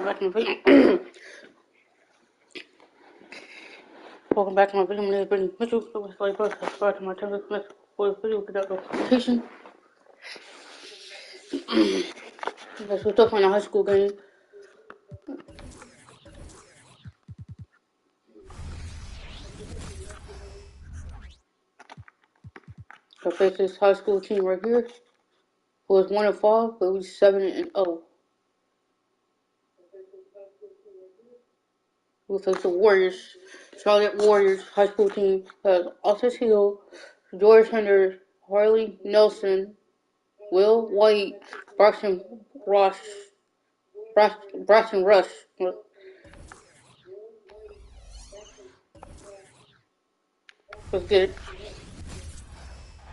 Welcome back to my video. My name is Brittany Mitchell. Subscribe to my channel for the video without notification. We're still playing a high school game. So face this high school team right here, who is 1-5, but we're 7-0. We'll face the Warriors, Charlotte Warriors high school team. Has Otis Hill, George Henderson, Harley Nelson, Will White, Braxton Rush. Let's get it.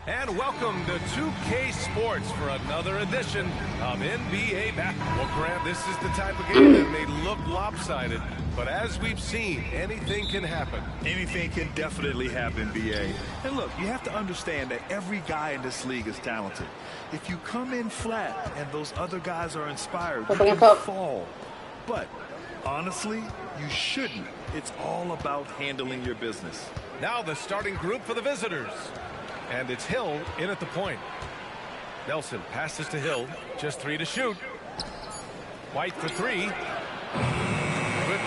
And welcome to 2K Sports for another edition of NBA basketball. Well, Grant, this is the type of game that may look lopsided, but as we've seen, anything can happen. Anything can definitely happen, BA. And look, you have to understand that every guy in this league is talented. If you come in flat and those other guys are inspired, you can fall. But honestly, you shouldn't. It's all about handling your business. Now the starting group for the visitors. And it's Hill in at the point. Nelson passes to Hill. Just 3 to shoot. White for 3. Good,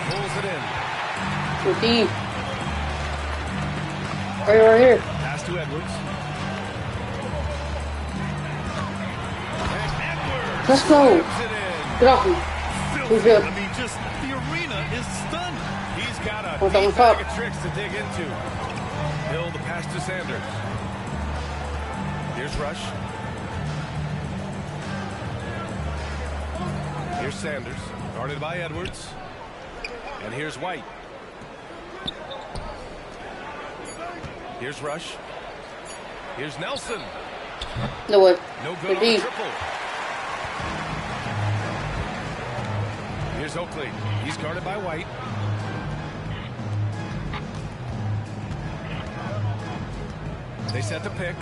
pulls it in. Good D. Right here. Pass to Edwards. And Edwards. Let's go. Get off me. Who's here? I mean, just the arena is stunned. He's got a deep bag of tricks to dig into. Hill the pass to Sanders. Here's Rush. Here's Sanders, guarded by Edwards. And here's White. Here's Rush. Here's Nelson. No way. No good on the triple. Here's Oakley. He's guarded by White. They set the pick.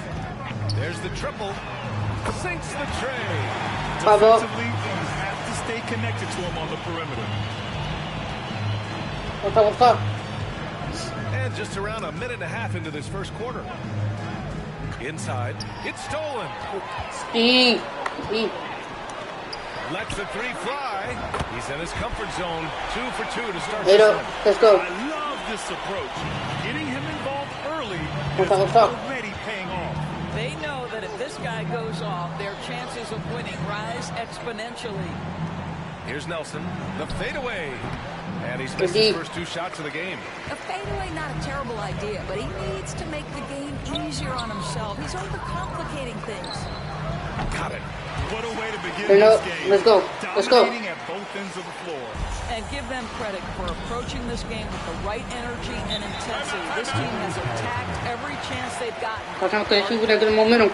There's the triple. Sinks the tray. Defensively, you have to stay connected to him on the perimeter. What's up? And just around a minute and a half into this first quarter. Inside. It's stolen. Steve. Lets the 3 fly. He's in his comfort zone. 2 for 2 to start this one. Let's go. I love this approach. Getting him involved early is What's up? already paying off. They know that if this guy goes off, their chances of winning rise exponentially. Here's Nelson, the fadeaway. And he's missed his first 2 shots of the game. A fadeaway, not a terrible idea, but he needs to make the game easier on himself. He's overcomplicating things. Got it. What a way to begin this game. Let's go. Let's go. Dominating at both ends of the floor. And give them credit for approaching this game with the right energy and intensity. This team has attacked every chance they've gotten. Tratando de decir que el momentum.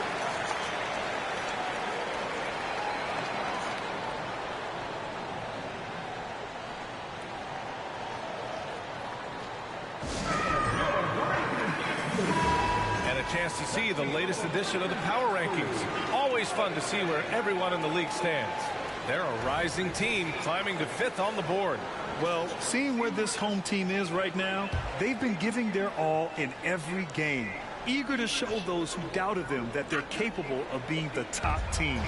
And a chance to see the latest edition of the Power Rankings. Always fun to see where everyone in the league stands. They're a rising team climbing to 5th on the board. Well, seeing where this home team is right now, they've been giving their all in every game. Eager to show those who doubted them that they're capable of being the top team.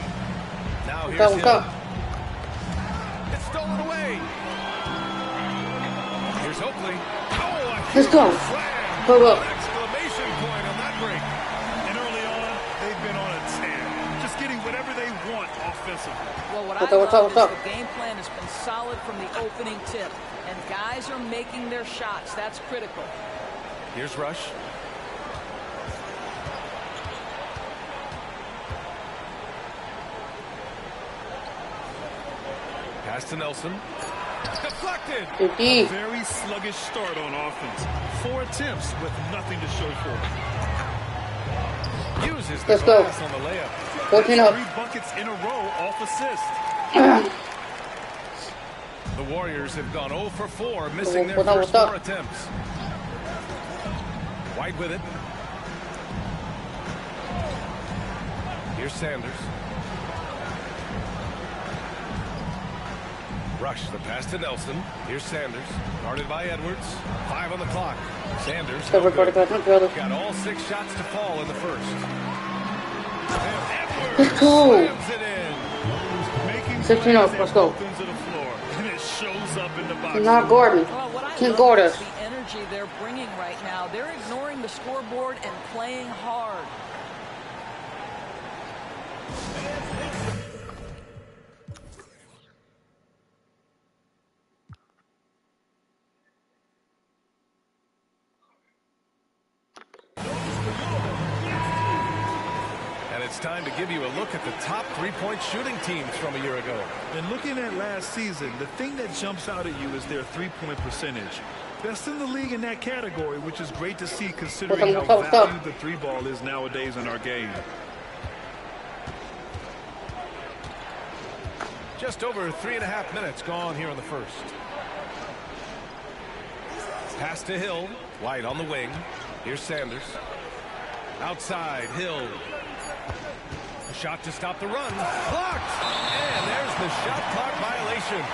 Now here's Hill. It's stolen away. Here's Oakley. Oh, let's go. Go up. Exclamation point on that break. And early on, they've been on a tear. Just getting whatever they want offensively. Well, what I love is the game plan has been solid from the opening tip. And guys are making their shots. That's critical. Here's Rush. Pass to Nelson. Deflected. A very sluggish start on offense. 4 attempts with nothing to show for it. Uses the glass on the layup. 14 up. 3 buckets in a row off assist. The Warriors have gone 0 for 4, missing their first 4 attempts. White with it. Here's Sanders. Rush the pass to Nelson. Here's Sanders. Guarded by Edwards. 5 on the clock. Sanders. No good. Got all 6 shots to fall in the first. Let's go. Slams it in. 16 up. Let's go. And it shows up in the box. Not Gordon. Can't guard us. The energy they're bringing right now. They're ignoring the scoreboard and playing hard. It's time to give you a look at the top 3-point shooting teams from a year ago. And looking at last season, the thing that jumps out at you is their 3-point percentage. Best in the league in that category, which is great to see considering how valued the 3-ball is nowadays in our game. Just over 3.5 minutes gone here in the first. Pass to Hill. White on the wing. Here's Sanders. Outside, Hill. Shot to stop the run. Blocked! And there's the shot clock violation.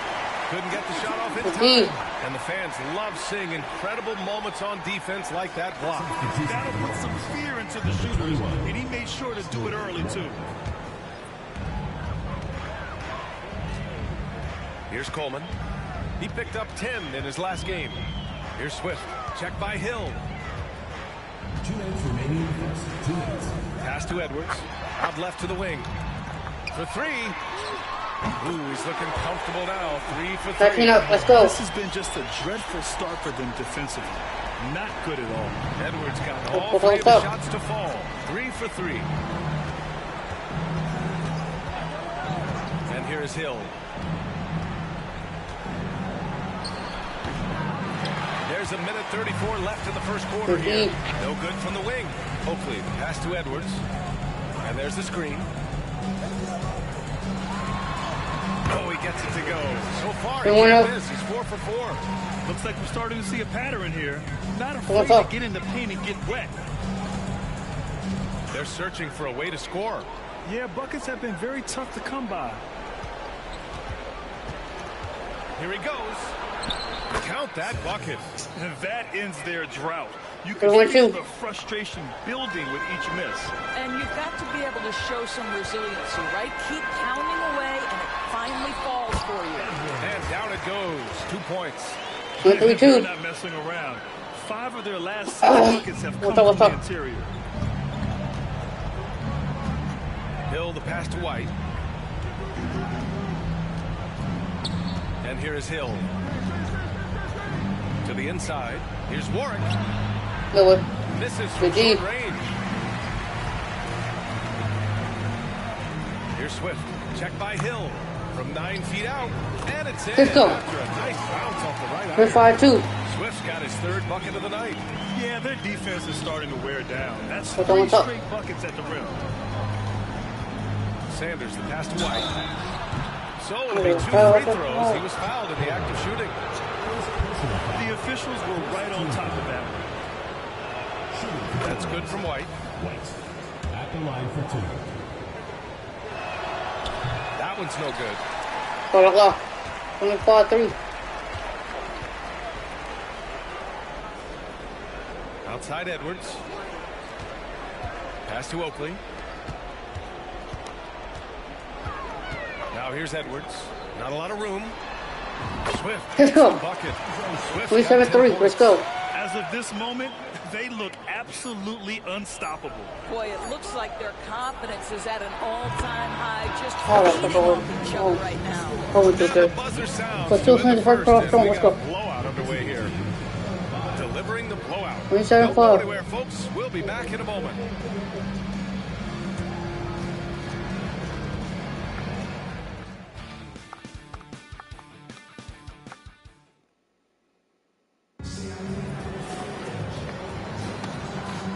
Couldn't get the shot off in time. And the fans love seeing incredible moments on defense like that block. That'll put some fear into the shooters, and he made sure to do it early, too. Here's Coleman. He picked up 10 in his last game. Here's Swift. Check by Hill. 2 minutes remaining. 2 minutes. Pass to Edwards. Out left to the wing. For 3. Ooh, he's looking comfortable now. 3 for 3. 13 up. Let's go. This has been just a dreadful start for them defensively. Not good at all. Edwards got all 3 of the shots to fall. 3 for 3. And here is Hill. There's a minute 34 left in the first quarter here. No good from the wing. Oakley, the pass to Edwards. And there's the screen. Oh, he gets it to go. So far, he can't miss. He's 4 for 4. Looks like we're starting to see a pattern here. Not afraid to get in the paint and get wet. They're searching for a way to score. Yeah, buckets have been very tough to come by. Here he goes. Count that bucket. And that ends their drought. You can feel the frustration building with each miss. And you've got to be able to show some resiliency, right? Keep pounding away, and it finally falls for you. And down it goes. 2 points. They're not messing around. 5 of their last 6 buckets have come from the interior. Hill, the pass to White. And here is Hill. To the inside. Here's Warwick. No one. Misses from short range. Here's Swift. Check by Hill. From 9 feet out. And it's in. Let's go. After a nice bounce off the right We're iron. 5-2. Swift's got his 3rd bucket of the night. Yeah, their defense is starting to wear down. That's What's 3 up? straight buckets at the rim. Sanders, the pass to White. So it'll be 2 free throws. He was fouled in the act of shooting. The officials were right on top of that one. That's good from White. White at the line for 2. That one's no good. 25-3. Outside Edwards. Pass to Oakley. Now here's Edwards. Not a lot of room. Swift. Let's go. Bucket. 27-3. Let's go. As of this moment, they look absolutely unstoppable. Boy, it looks like their confidence is at an all-time high. Just Let's go. off each other right now. Holy The shit. buzzer sounds. Let's do to end the first first, and we let's got go. a blowout underway here. Delivering the blowout. 27-5. Don't go anywhere, folks. We'll be back in a moment.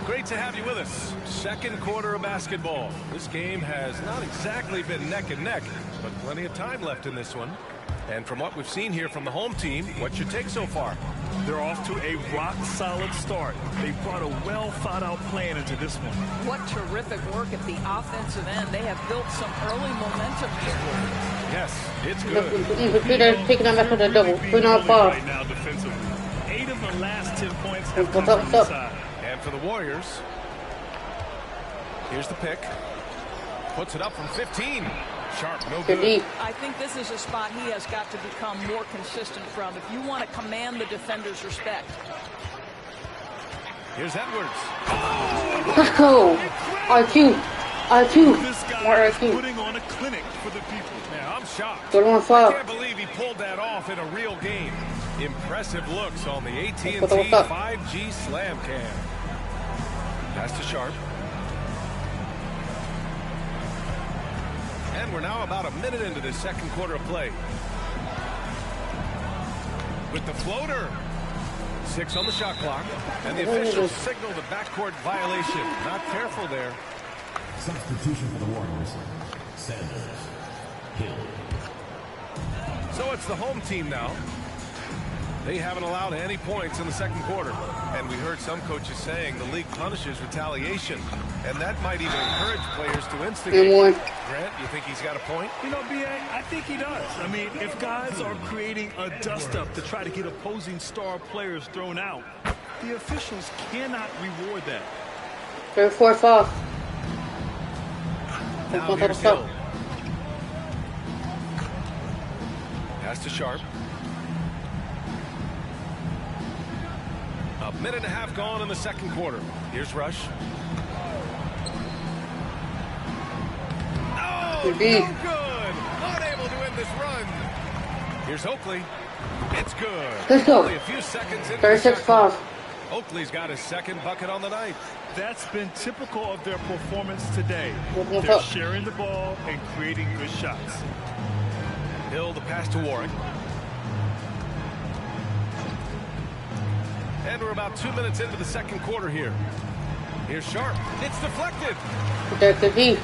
Great to have you with us. Second quarter of basketball. This game has not exactly been neck and neck, but plenty of time left in this one. And from what we've seen here from the home team, what's your take so far? They're off to a rock-solid start. They brought a well-thought-out plan into this one. What terrific work at the offensive end. They have built some early momentum here. Yes, it's good. Taking them back to the double. 3-5. Right now defensively. 8 of the last 10 points have come from the side. And for the Warriors, here's the pick. Puts it up from 15. Sharp, no good. I think this is a spot he has got to become more consistent from if you want to command the defender's respect. Here's Edwards. Let's go. R2. This guy is putting on a clinic for the people. Man, I'm shocked. 31-5. I can't believe he pulled that off in a real game. Impressive looks on the AT&T 5G Slam Cam. Pass to Sharp. And we're now about a minute into this second quarter of play. With the floater. 6 on the shot clock. And the officials signal the backcourt violation. Not careful there. Substitution for the Warriors. Sanders. Hill. So it's the home team now. They haven't allowed any points in the second quarter. And we heard some coaches saying the league punishes retaliation. And that might even encourage players to instigate. Grant, you think he's got a point? You know, B.A., I think he does. I mean, if guys are creating a dust-up to try to get opposing star players thrown out, the officials cannot reward that. 34-5. Now here's Hill. Pass to Sharp. A minute and a half gone in the second quarter. Here's Rush. Oh, no good. Unable to win this run. Here's Oakley. It's good. Let's go. Only a few seconds in. 36-5. Oakley's got his second bucket on the night. That's been typical of their performance today. They're sharing the ball and creating good shots. Hill, the pass to Warwick. And we're about 2 minutes into the second quarter here. Here's Sharp. It's deflected. That's the D.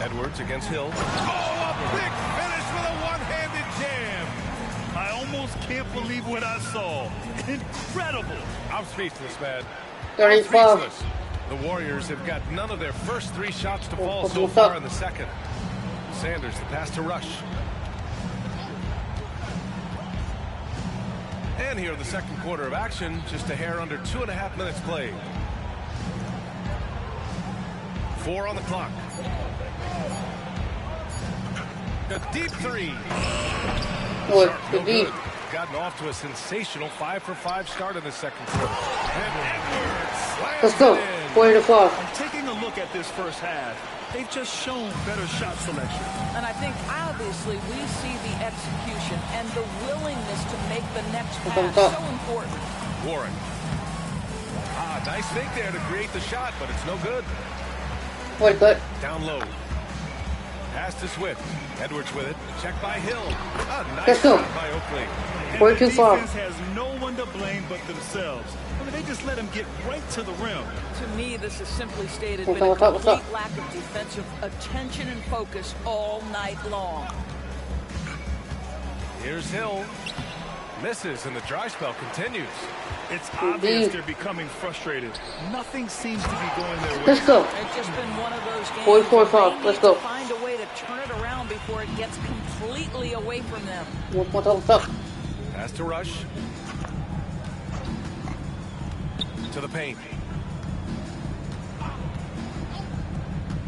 Edwards against Hill. Oh, a big finish with a one-handed jam. I almost can't believe what I saw. Incredible. I'm speechless, man. 35. The Warriors have got none of their first 3 shots to fall so far in the second. Sanders, the pass to Rush. And here in the second quarter of action, just a hair under 2.5 minutes played. 4 on the clock. A deep 3. What? The D. Gotten off to a sensational 5-for-5 start in the second quarter. And Edwards slams Let's go. it in. 40-5. I'm taking a look at this first half. They've just shown better shot selection. And I think obviously we see the execution and the willingness to make the next pass so important. Warren. Nice fake there to create the shot, but it's no good. What good? Down low. Pass to Swift. Edwards with it. Check by Hill. Nice Let's go. shot by Oakley. 42-5. Defense has no one to blame but themselves. I mean, they just let him get right to the rim. To me, this is simply stated What's been a up, what's up? complete lack of defensive attention and focus all night long. Here's Hill. Misses, and the dry spell continues. It's obvious they're becoming frustrated. Nothing seems to be going their way. Let's go. It's just been one of those games. 44-5. where they Let's need go. to find a way to turn it around before it gets completely away from them. What's up? Pass to Rush. To the paint.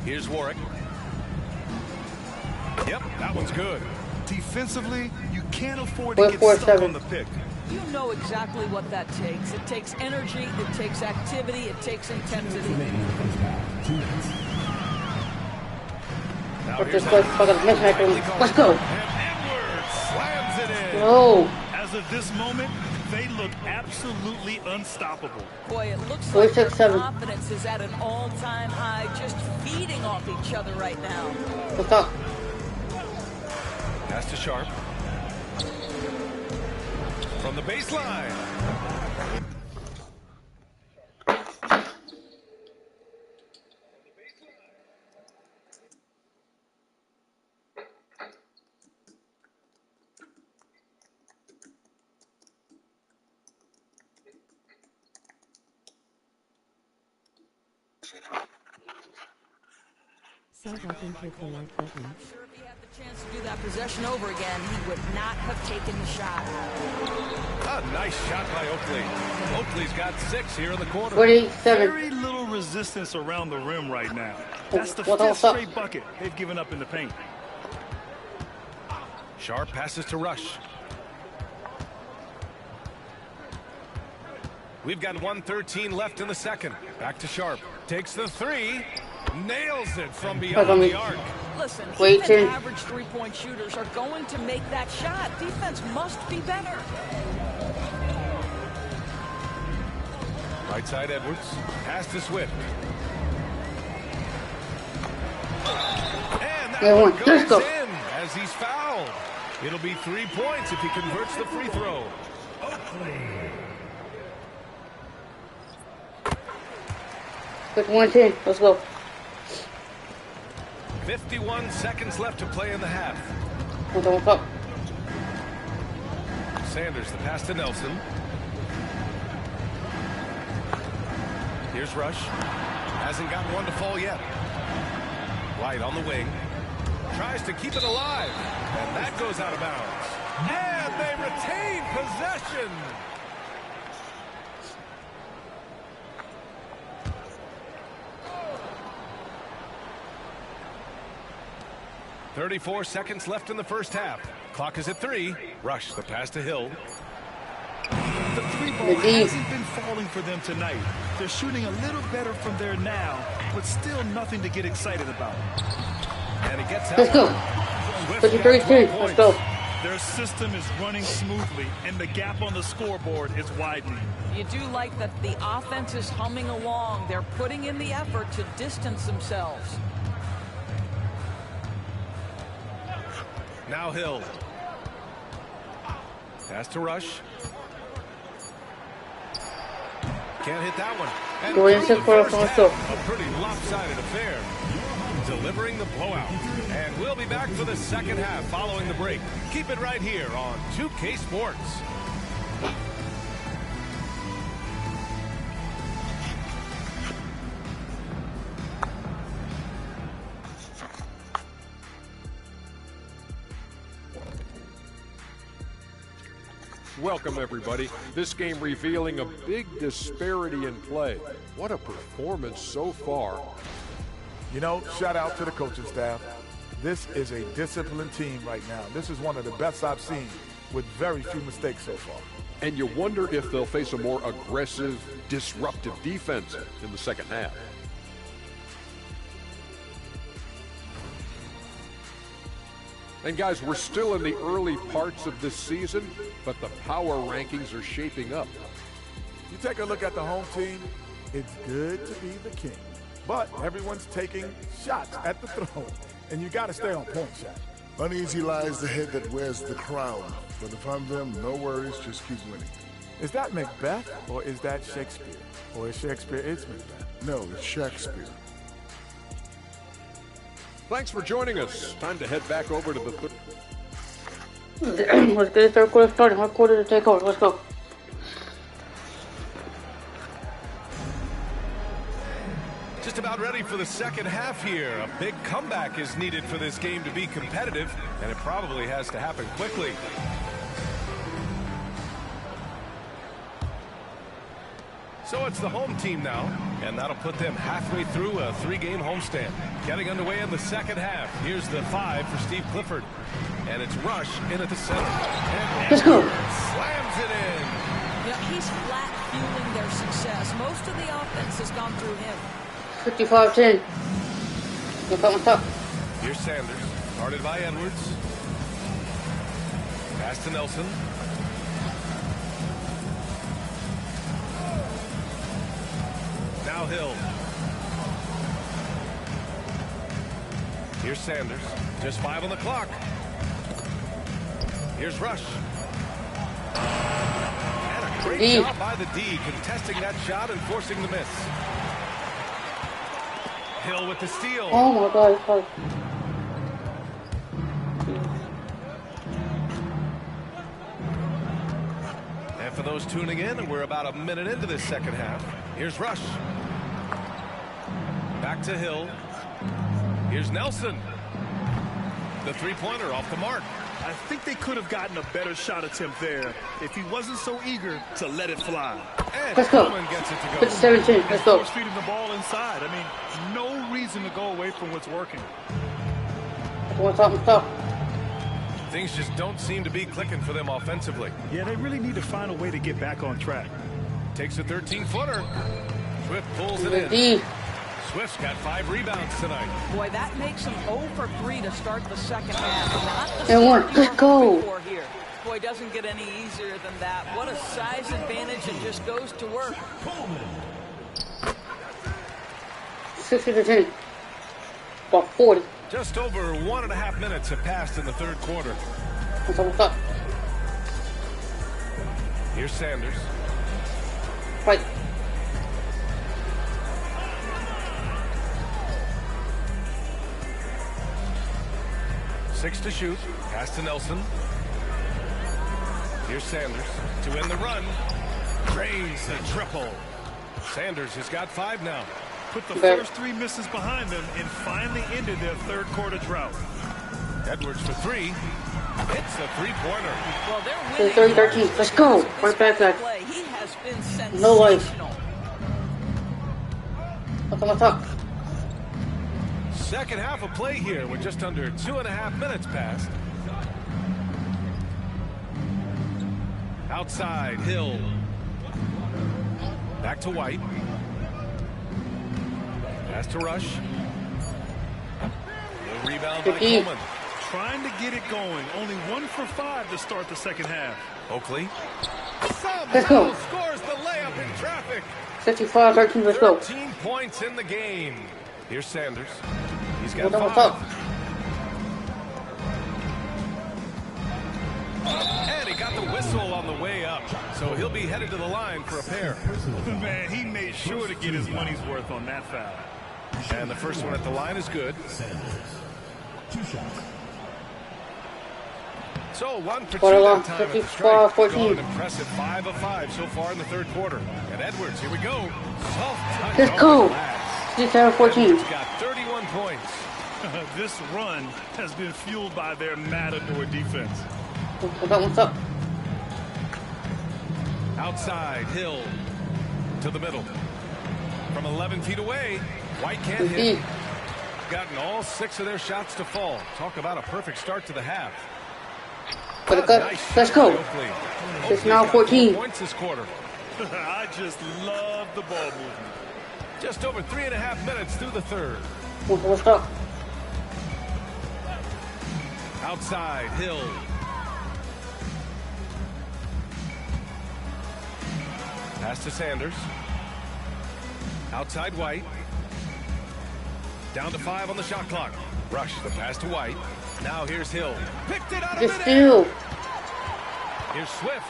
Here's Warwick. Yep, that one's good. Defensively, you can't afford to get stuck on the pick. You know exactly what that takes. It takes energy, it takes activity, it takes intensity. Remaining in the first half. 2 minutes. Now Let's go. And Edwards slams it in. No. As of this moment, they look absolutely unstoppable. Boy, it looks like their 46-7. confidence is at an all-time high, just feeding off each other right now. What's up? Pass to Sharp. From the baseline. Sounds like him hit the like button. Sure, if he had the chance to do that possession over again, he would not have taken the shot. A nice shot by Oakley. Oakley's got 6 here in the quarter. 47. Very little resistance around the rim right now. That's the What 5th else up? straight bucket they've given up in the paint. Sharp passes to Rush. We've got 1:13 left in the second. Back to Sharp. Takes the 3. Nails it from beyond the arc. Listen, Wait, even Tim. average three-point shooters are going to make that shot. Defense must be better. Right side Edwards. Pass to Swift. And that Yeah, one one. goes Let's go. in as he's fouled. It'll be 3 points if he converts the free throw. Quick 110. Let's go. 51 seconds left to play in the half. What's up? Sanders, the pass to Nelson. Here's Rush. Hasn't got one to fall yet. White on the wing. Tries to keep it alive. And that goes out of bounds. And they retain possession. .34 seconds left in the first half. Clock is at 3. Rush, the pass to Hill. The 3-ball The D. hasn't been falling for them tonight. They're shooting a little better from there now, but still nothing to get excited about. And he gets Let's go. out. Swift 53 got 10. 12 Let's go. points. Their system is running smoothly, and the gap on the scoreboard is widening. You do like that the offense is humming along. They're putting in the effort to distance themselves. Now Hill. Pass to Rush. Can't hit that one. And Go in through the for a first phone half, a pretty lopsided affair. Delivering the blowout. And we'll be back for the second half following the break. Keep it right here on 2K Sports. Welcome, everybody. This game revealing a big disparity in play. What a performance so far. You know, shout out to the coaching staff. This is a disciplined team right now. This is one of the best I've seen with very few mistakes so far. And you wonder if they'll face a more aggressive, disruptive defense in the second half. And guys, we're still in the early parts of this season, but the power rankings are shaping up. You take a look at the home team, it's good to be the king. But everyone's taking shots at the throne, and you got to stay on point, Shaq. Uneasy lies the head that wears the crown. But if I'm them, no worries, just keep winning. Is that Macbeth, or is that Shakespeare? Or is Shakespeare is Macbeth? No, it's Shakespeare. Thanks for joining us. Time to head back over to the third. Let's get the third quarter started. Hard quarter to take over. Let's go. Just about ready for the second half here. A big comeback is needed for this game to be competitive, and it probably has to happen quickly. So it's the home team now, and that'll put them halfway through a 3-game homestand. Getting underway in the second half. Here's the 5 for Steve Clifford. And it's Rush in at the center. And Let's go. slams it in. Yeah, he's flat fueling their success. Most of the offense has gone through him. 55-10. Look up on top. Here's Sanders, guarded by Edwards. Pass to Nelson. Now Hill. Here's Sanders. Just 5 on the clock. Here's Rush. And a great D. job by the D, contesting that shot and forcing the miss. Hill with the steal. Oh my God. It's hard. And for those tuning in, we're about a minute into this second half. Here's Rush. Back to Hill. Here's Nelson. The three-pointer off the mark. I think they could have gotten a better shot attempt there if he wasn't so eager to let it fly. And Let's go. Coleman gets it to go. 17. Let's go. Force feeding the ball inside. I mean, no reason to go away from what's working. What's up? What's up? Things just don't seem to be clicking for them offensively. Yeah, they really need to find a way to get back on track. Takes a 13-footer. Swift pulls it in. D. Swift's got 5 rebounds tonight. Boy, that makes him 0 for 3 to start the second half. Not the And one. start you were Let's go. hoping for here. Boy, doesn't get any easier than that. What a size advantage, and just goes to work. 60-10. About 40. Just over 1.5 minutes have passed in the third quarter. What's up? What's up? Here's Sanders. Right. Six to shoot. Pass to Nelson. Here's Sanders to win the run. Drains the triple. Sanders has got 5 now. Put the first 3 misses behind them and finally ended their third quarter drought. Edwards for 3. Hits the three-pointer. Well, they're winning. 30-13. Let's go. Right back. Play. He has been sensational. No life. What's up? Second half of play here with just under 2.5 minutes passed. Outside, Hill. Back to White. Pass to Rush. The rebound by Coleman. Trying to get it going. Only 1 for 5 to start the second half. Oakley. Let's go. Somehow scores the layup in traffic. 55-13. Let's go. 13 points in the game. Here's Sanders. He's got What's 5. up? And he got the whistle on the way up. So he'll be headed to the line for a pair. Man, he made sure to get his money's worth on that foul. And the first one at the line is good. So 1 for 2 that time at the strike. 54-14. An impressive 5 of 5 so far in the third quarter. And Edwards, here we go. Soft touch. Let's go. Glass. 67-14. He's got 31 points. This run has been fueled by their matador defense. What's up? Outside, Hill to the middle. From 11 feet away, White can't hit. Gotten all 6 of their shots to fall. Talk about a perfect start to the half. For the cut. Let's go. It's now 14. Points this quarter. I just love the ball movement. Just over 3.5 minutes through the third. What's up? Outside, Hill. Pass to Sanders. Outside, White. Down to 5 on the shot clock. Rush the pass to White. Now here's Hill. Picked it out of Just midair. steal. Here's Swift.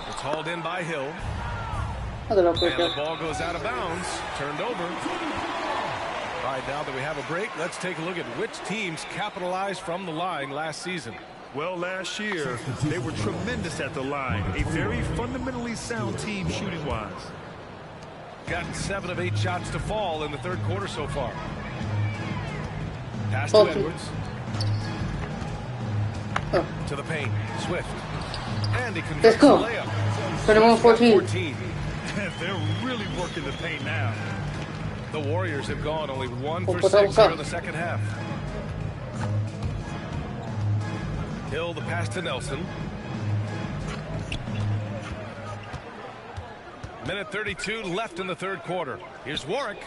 It's hauled in by Hill. Look at that And the quick. ball goes out of bounds. Turned over. All right, now that we have a break, let's take a look at which teams capitalized from the line last season. Well, last year, they were tremendous at the line. A very fundamentally sound team shooting-wise. Gotten 7 of 8 shots to fall in the third quarter so far. Pass to Edwards. To the paint. Swift. And he converts Let's go. the layup. 21-14. They're really working the paint now. The Warriors have gone only 1 for What's 6 up? here in the second half. Hill the pass to Nelson. Minute 32 left in the third quarter. Here's Warwick.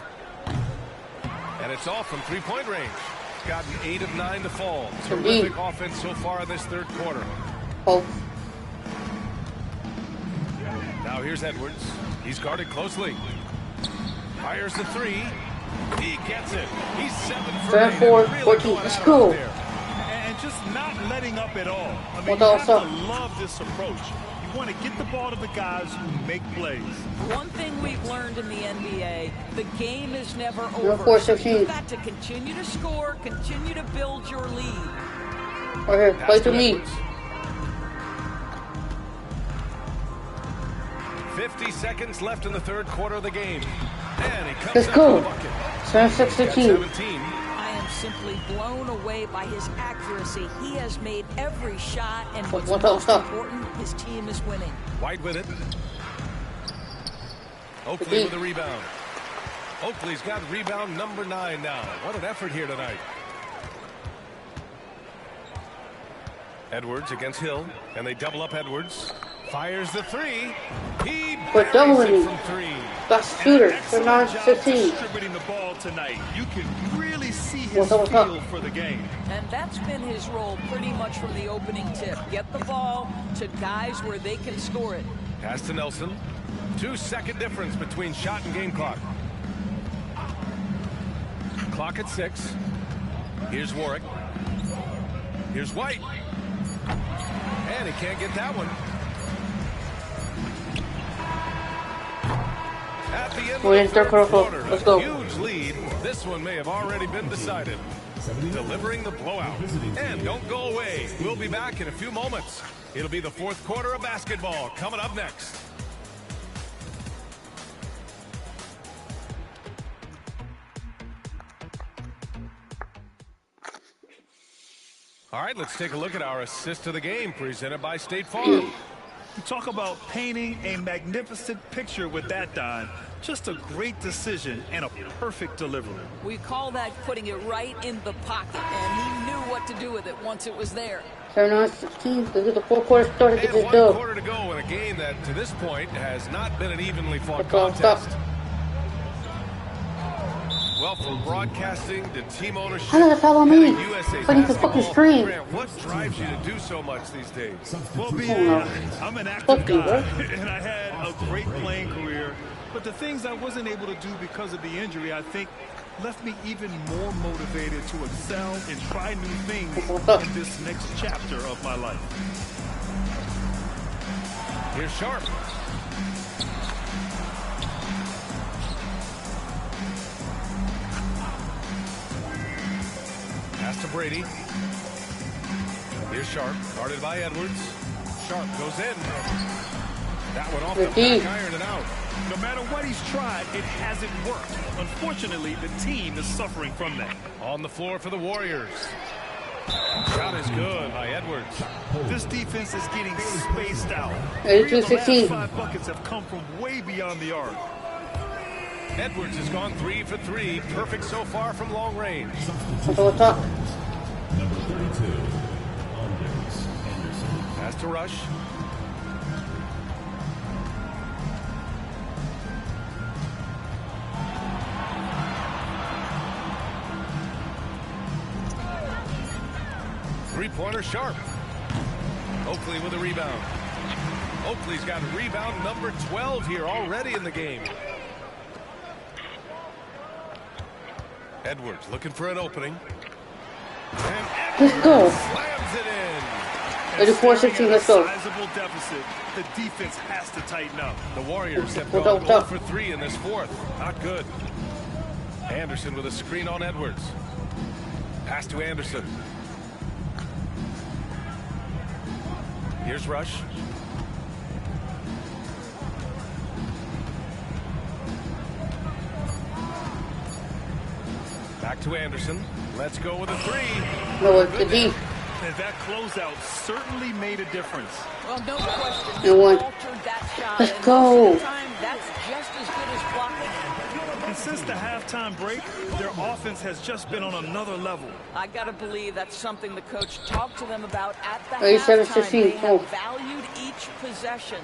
And it's off from three-point range. Gotten 8 of 9 to fall. Terrific offense so far in this third quarter. Oh. Now here's Edwards. He's guarded closely. Fires the 3. He gets it. He's 7 for 8. 14. Let's go. And just not letting up at all. I mean, What you else have up? to love this approach. You want to get the ball to the guys who make plays. One thing we've learned in the NBA, the game is never You're over. 4-16. You've got to continue to score, continue to build your lead. Right here. Pass Play to me. Edwards. 50 seconds left in the third quarter of the game. And he comes Let's up go. with a bucket. 7-6-15. 17. I am simply blown away by his accuracy. He has made every shot, and what's What's most up? important, his team is winning. White with it. Oakley with a rebound. Oakley's got rebound number 9 now. What an effort here tonight. Edwards against Hill, and they double up Edwards. Fires the 3. He We're buries it doubling. from 3. Best shooter. Excellent job 9-15. distributing the ball tonight. You can really see his What's up? feel for the game. And that's been his role pretty much from the opening tip. Get the ball to guys where they can score it. Pass to Nelson. 2-second difference between shot and game clock. Clock at 6. Here's Warwick. Here's White. And he can't get that one. At the end We're in of the third third quarter. quarter, Let's go. huge lead. This one may have already been decided. Delivering the blowout. And don't go away. We'll be back in a few moments. It'll be the fourth quarter of basketball coming up next. All right, let's take a look at our assist of the game presented by State Farm. You talk about painting a magnificent picture with that, Don. Just a great decision and a perfect delivery. We call that putting it right in the pocket, and he knew what to do with it once it was there. 7-9-16. Let's get the fourth quarter started. Get And this one dub. quarter to go in a game that, to this point, has not been an evenly fought Let's go. contest. Stop. Well, from broadcasting to team ownership, How did that foul on me? and a USA Fighting the fucking basketball screen. program, what drives you to do so much these days? Well, no. I'm an active Fuck you, guy, bro. and I had a great playing career. But the things I wasn't able to do because of the injury, I think, left me even more motivated to excel and try new things in this next chapter of my life. Here's Sharp. Pass to Brady. Here's Sharp, guarded by Edwards. Sharp goes in. That one off the back iron and out. No matter what he's tried, it hasn't worked. Unfortunately, the team is suffering from that. On the floor for the Warriors. Shot is good by Edwards. This defense is getting spaced out. 82-16. 5 buckets have come from way beyond the arc. Edwards has gone 3 for 3. Perfect so far from long range. What's up? Number 32, Anders Anderson. Pass to Rush. Three-pointer Sharp. Oakley with a rebound. Oakley's got rebound number 12 here already in the game. Edwards looking for an opening. And Let's go. slams it in. 84-16. Let's go. Sizable deficit. The defense has to tighten up. The Warriors have What's gone up, 0 what's for up? 3 in this fourth. Not good. Anderson with a screen on Edwards. Pass to Anderson. Here's Rush. Back to Anderson. Let's go with a 3. No, it's the D. And that closeout certainly made a difference. Well, no question. And He one. altered that shot. Let's and go. most of the time, that's just as good as blocking. And since the halftime break, their offense has just been on another level. I got to believe that's something the coach talked to them about at the 87-16. halftime. They Oh. have valued each possession.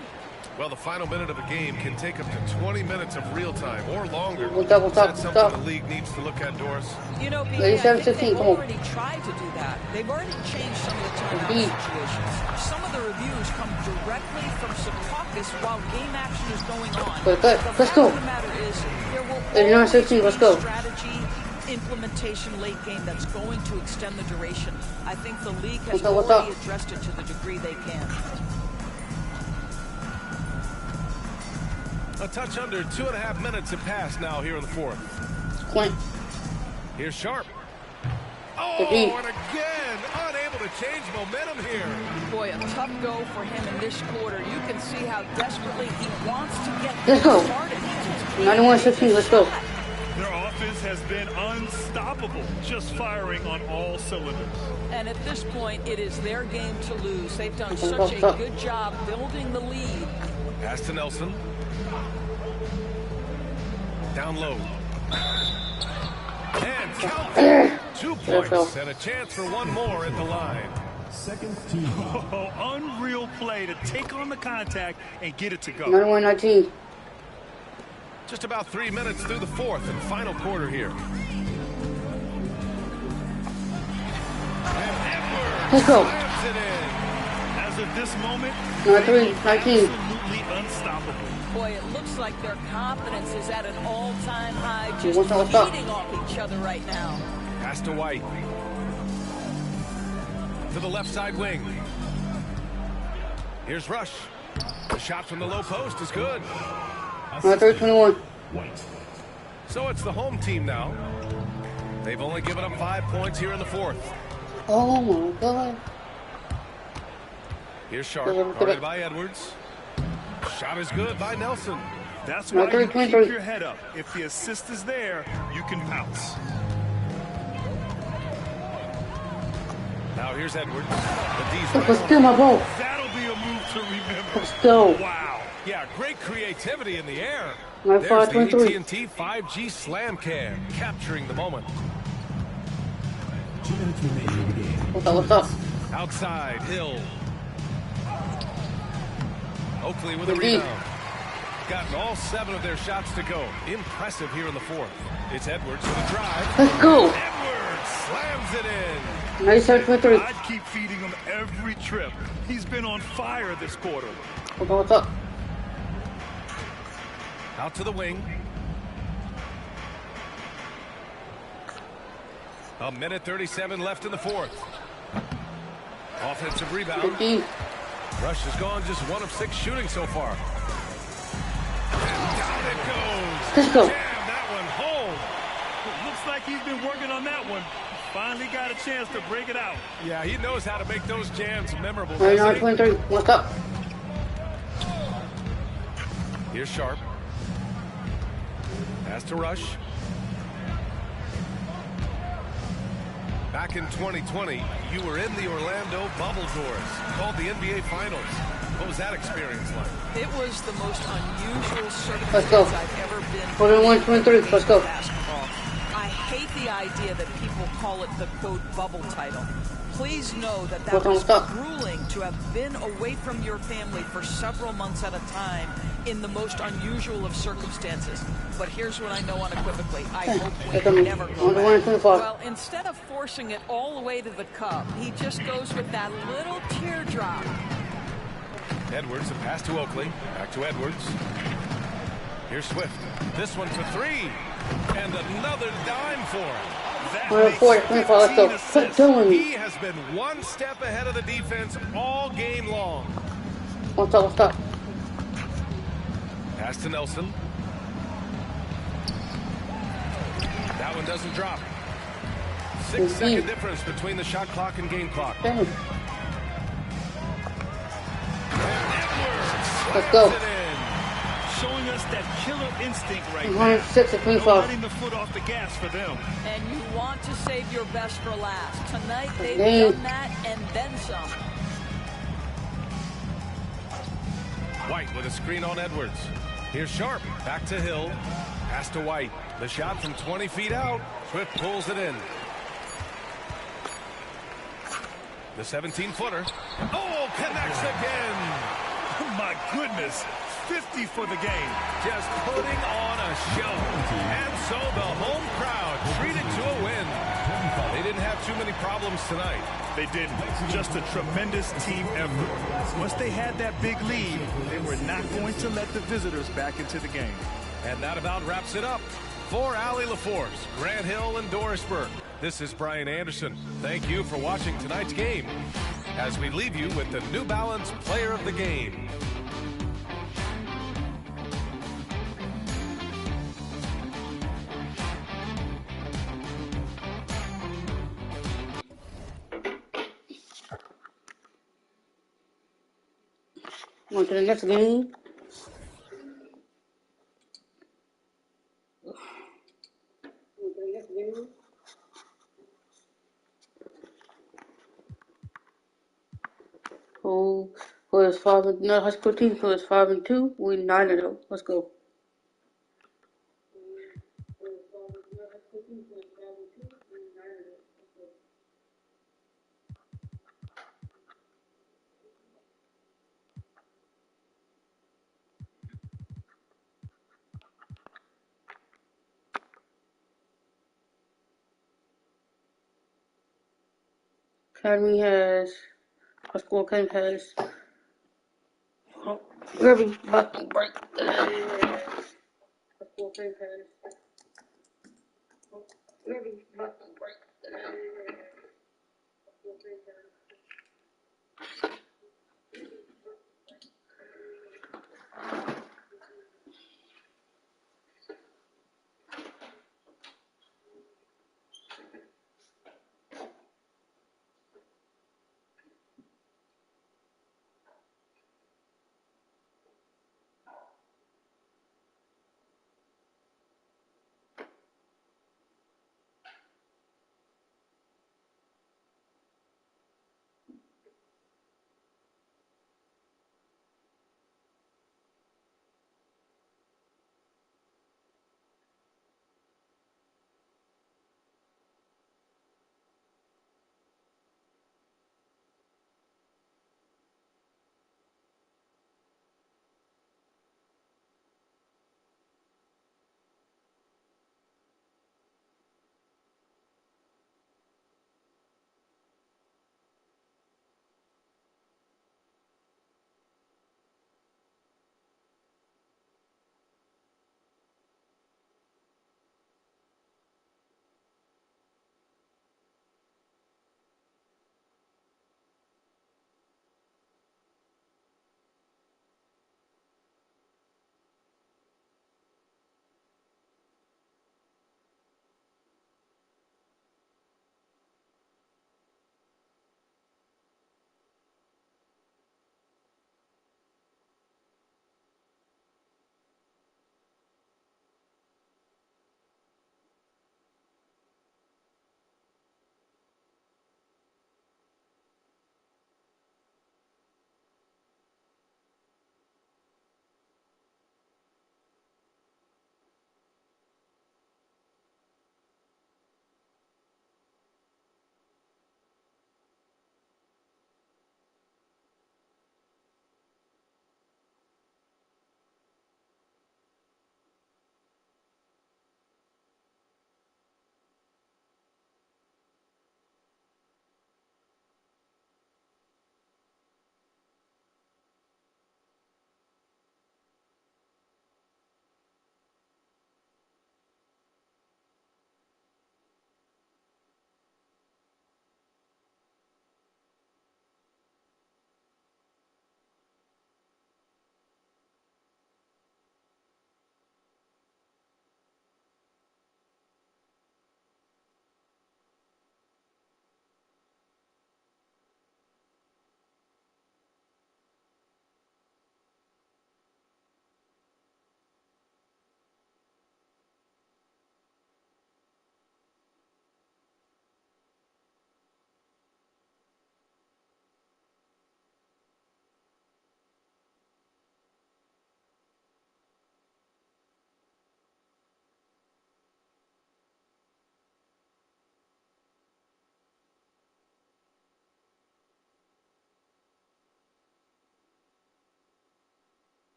Well, the final minute of a game can take up to 20 minutes of real time or longer. We'll double Is that top, something stop. the league needs to look at, Doris? You know, BA, I 87-16, think they've come on. already tried to do that. They've already changed some of the timeout Indeed. situations. Some of the reviews come directly from some caucus while game action is going on. Good, good. The Let's fact go. of the matter is, there will 89-16, let's go. always be strategy, implementation late game that's going to extend the duration. I think the league has What's already up? addressed it to the degree they can. A touch under 2.5 minutes have passed now here in the fourth. Quint. Here's Sharp. Good D. Oh, and again, unable to change momentum here. Boy, a tough go for him in this quarter. You can see how desperately he wants to get Let's go. started. He's 91-16, let's go. Their offense has been unstoppable, just firing on all cylinders. And at this point, it is their game to lose. They've done such a good job building the lead. Pass to Nelson. Down low. And count 2 points and a chance for one more at the line. Second team. Oh, unreal play to take on the contact and get it to go. 91-19. Just about 3 minutes through the fourth and final quarter here. And Edwards Let's go. slams it in. As of this moment, 93-19. absolutely unstoppable. Boy, it looks like their confidence is at an all-time high, just What's up? feeding off each other right now. Pass to White. To the left side wing. Here's Rush. The shot from the low post is good. 93-21. White. So it's the home team now. They've only given up 5 points here in the fourth. Oh my God. Here's Sharp, guarded by Edwards. Shot is good by Nelson. That's why you keep 93-23. your head up. If the assist is there, you can pounce. Now here's Edwards. The D's Let's right. steal my ball. That'll be a move to remember. Let's go. Wow. Yeah, great creativity in the air. My There's the 5-23. AT&T 5G Slam Cam, capturing the moment. 2 minutes remaining in the game. What's up? Outside, Hill. Oakley with a Good D. rebound. Gotten all 7 of their shots to go. Impressive here in the fourth. It's Edwards for the drive. Let's go. Edwards slams it in. 97-23. I'd keep feeding him every trip. He's been on fire this quarter. What's up? Out to the wing. A minute 37 left in the fourth. Offensive rebound. 15. Rush has gone just 1 of 6 shooting so far. And down it goes. Let's go. Jam that one home. Looks like he's been working on that one. Finally got a chance to break it out. Yeah, he knows how to make those jams memorable, doesn't he? 99-23. What's up? Here's Sharp. Pass to Rush. Back in 2020, you were in the Orlando bubble doors, called the NBA Finals. What was that experience like? It was the most unusual Let's go. circumstance I've ever been 41-23. Let's go. basketball. I hate the idea that people call it the quote bubble title. Please know that that was grueling to have been away from your family for several months at a time in the most unusual of circumstances. But here's what I know unequivocally. I hope we never go back. Well, instead of forcing it all the way to the cup, he just goes with that little teardrop. Edwards, a pass to Oakley. Back to Edwards. Here's Swift. This one for 3. And another dime for him. Let's go. Quit doing He has been 1 step ahead of the defense all game long. What's up? Pass to Nelson. That one doesn't drop. 6-second difference between the shot clock and game clock. Damn. And Edwards Let's go. slams it in. Showing us that killer instinct right 106 now. to No 25. letting the foot off the gas for them. And you want to save your best for last. Tonight they've Dang. done that and then some. White with a screen on Edwards. Here's Sharp. Back to Hill. Pass to White. The shot from 20 feet out. Swift pulls it in. The 17-footer. Oh, connects again. My goodness. 50 for the game. Just putting on a show. And so the home crowd treated to a win. They didn't have too many problems tonight. They didn't. Just a tremendous team effort. Once they had that big lead, they were not going to let the visitors back into the game. And that about wraps it up. For Allie LaForce, Grant Hill, and Doris Burke, this is Brian Anderson. Thank you for watching tonight's game as we leave you with the New Balance Player of the Game. On to the next game. school who is 5 and another high school team who is 5-2. We 9-0. Let's go. Academy has high school academy has Irving about to break. High school academy has Irving about to break.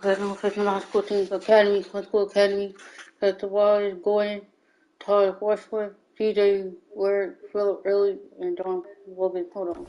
Official high school team, high school academy. Because the wall is Gordon, Todd Washworth, DJ Word, Philip Early, and John Logan. Hold on.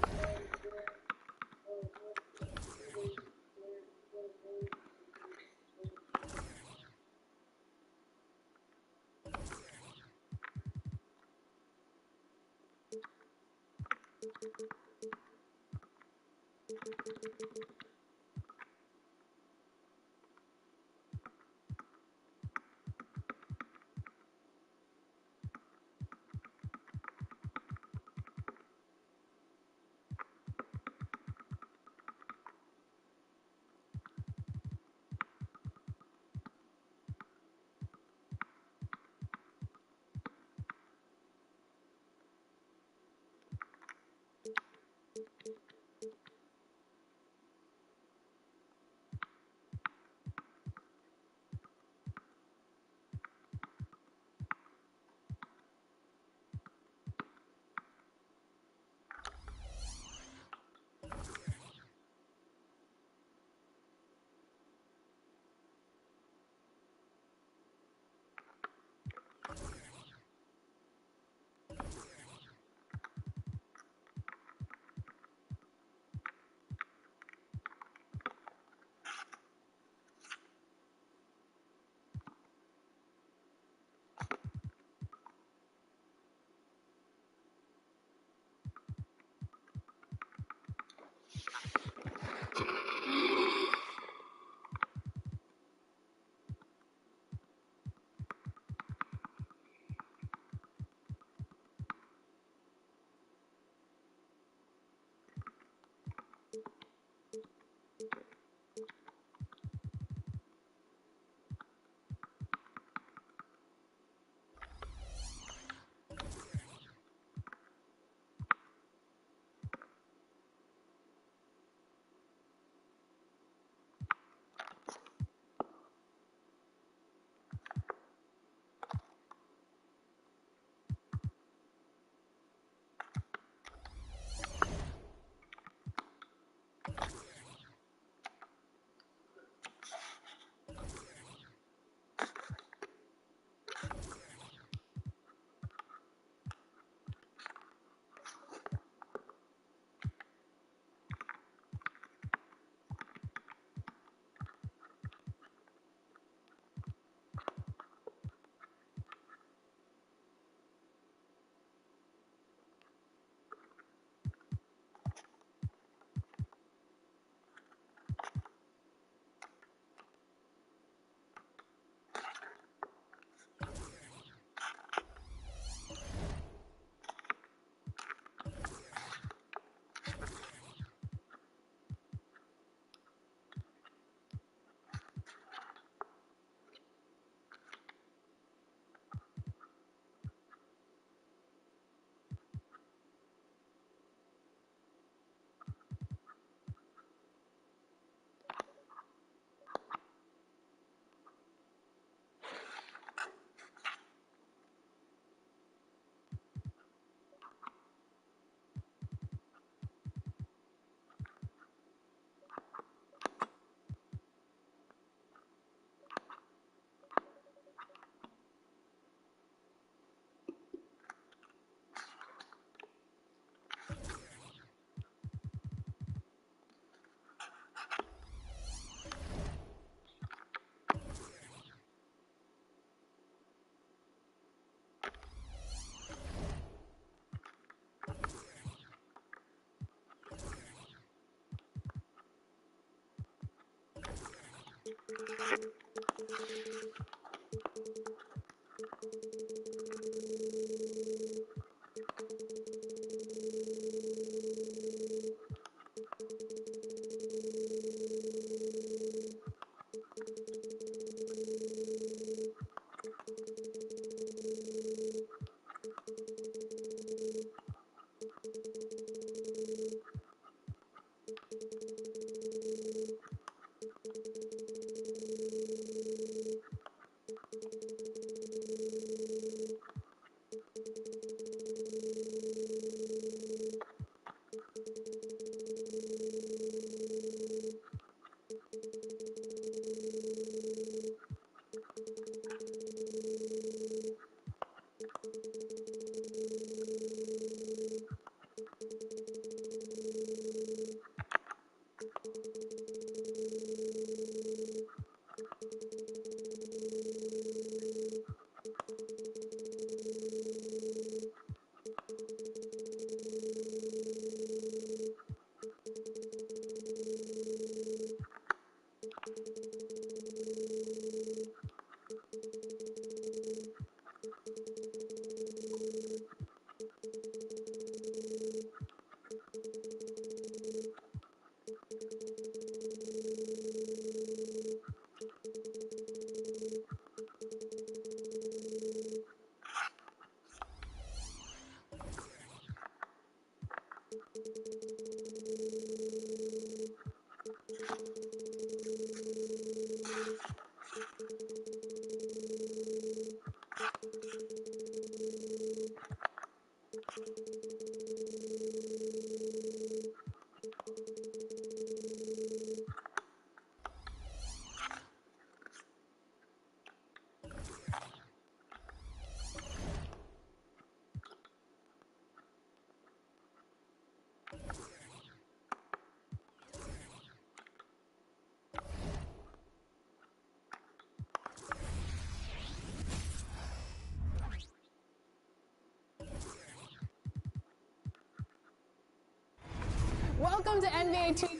Welcome to NBA2K.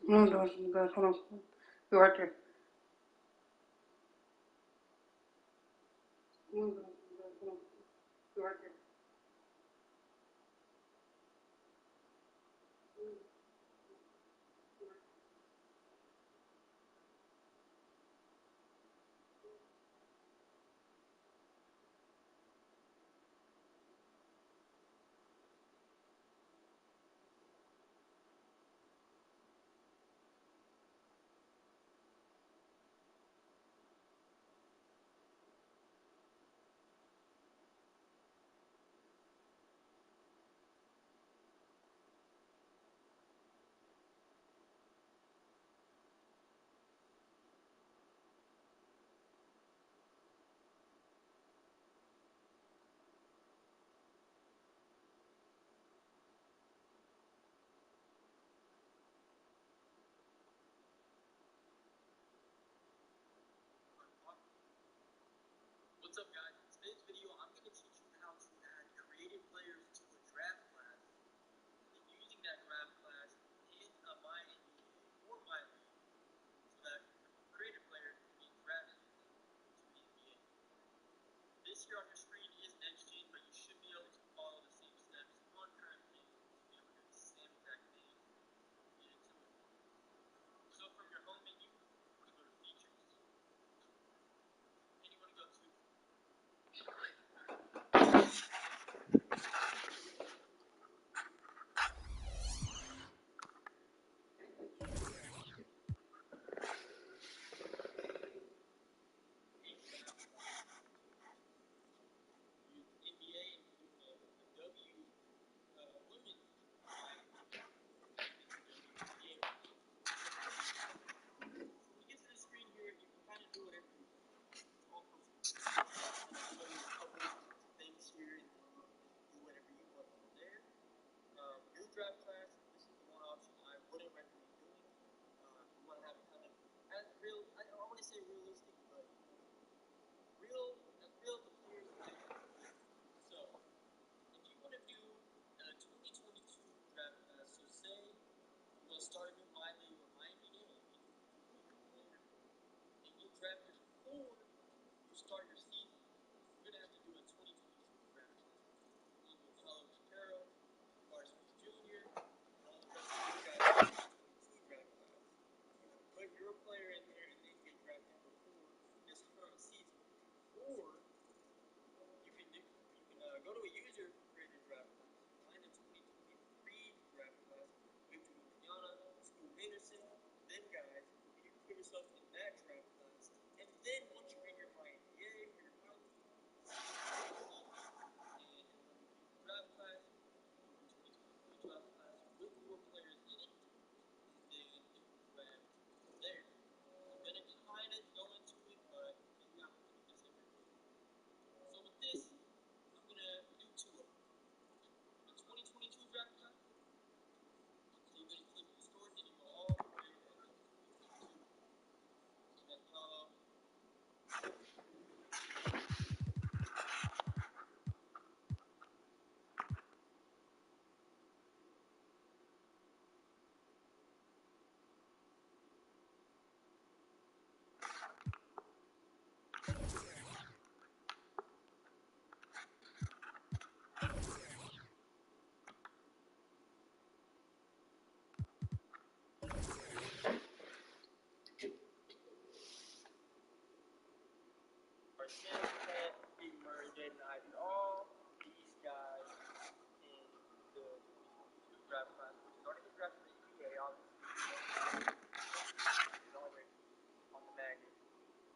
No, you guys, hold on. You're right there. No, hold on. You're right there. What's up, guys? In today's video, I'm going to teach you how to add creative players to a draft class, and using that draft class in a My NBA or My League, so that creative players can be drafted to the NBA. This here on your screen is next gen, but you should be able to follow the same steps on current gen to be able to do the same exact thing. Get into it. So from your home menu, you want to go to features, and you want to go to NBA and the W women game. So when you get to the screen here, you can kind of do whatever you want. It's all personal. I'm going to show you a couple things here, and do whatever you want from there. New draft class, this is the one option I wouldn't recommend doing. You want to have it kind of as real, I want to say realistic, but as real as the players play. So, if you want to do a 2022 draft class, so say you want to start a new My League or My NBA, and you player, and you draft this before you start your season, you're going to have to do a 2022 draft class. Along with Carlos Carroll, Barnes Jr., and all the rest of these guys in the 2022 draft class. You can put your player in there and then get drafted before this current season. Or you can go to a user created draft class. Find the 2023 draft class. Victor Wembanyama, Scoot Henderson, them guys, and you can put yourself in that draft class. And then once you're in your My NBA or your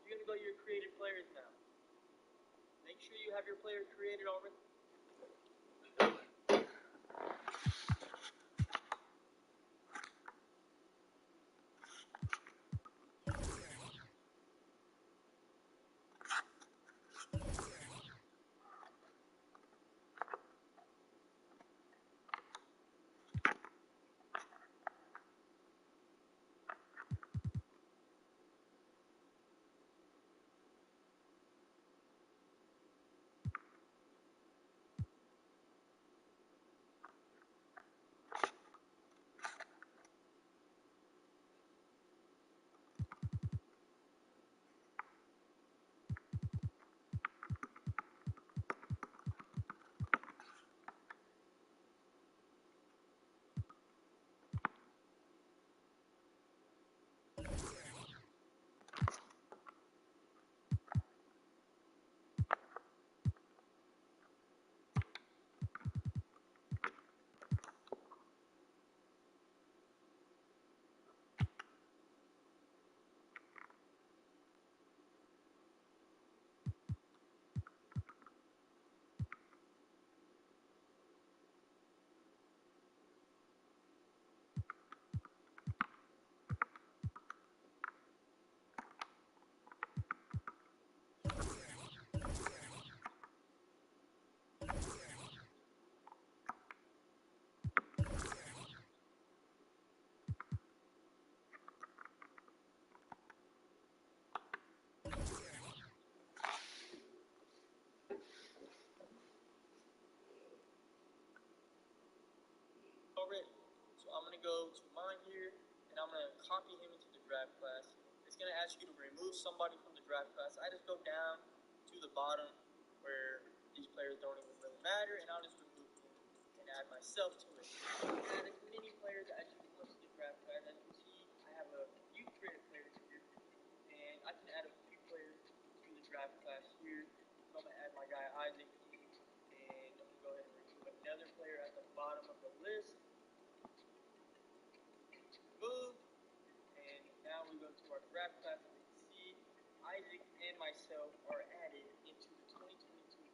You're gonna go your created players now. Make sure you have your player created already. Already. So I'm gonna go to mine here, and I'm gonna copy him into the draft class. It's gonna ask you to remove somebody from the draft class. I just go down to the bottom where these players don't even really matter, and I'll just remove him and add myself to it. Add as many players as you want to the draft class. As you see, I have a few creative players here, and I can add a few players to the draft class here. So I'm gonna add my guy Isaac, and I'm gonna go ahead and remove another player at the bottom of the list. Boom. And now we go to our draft class, and we can see Isaac and myself are added into the 2022.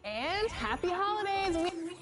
And happy holidays.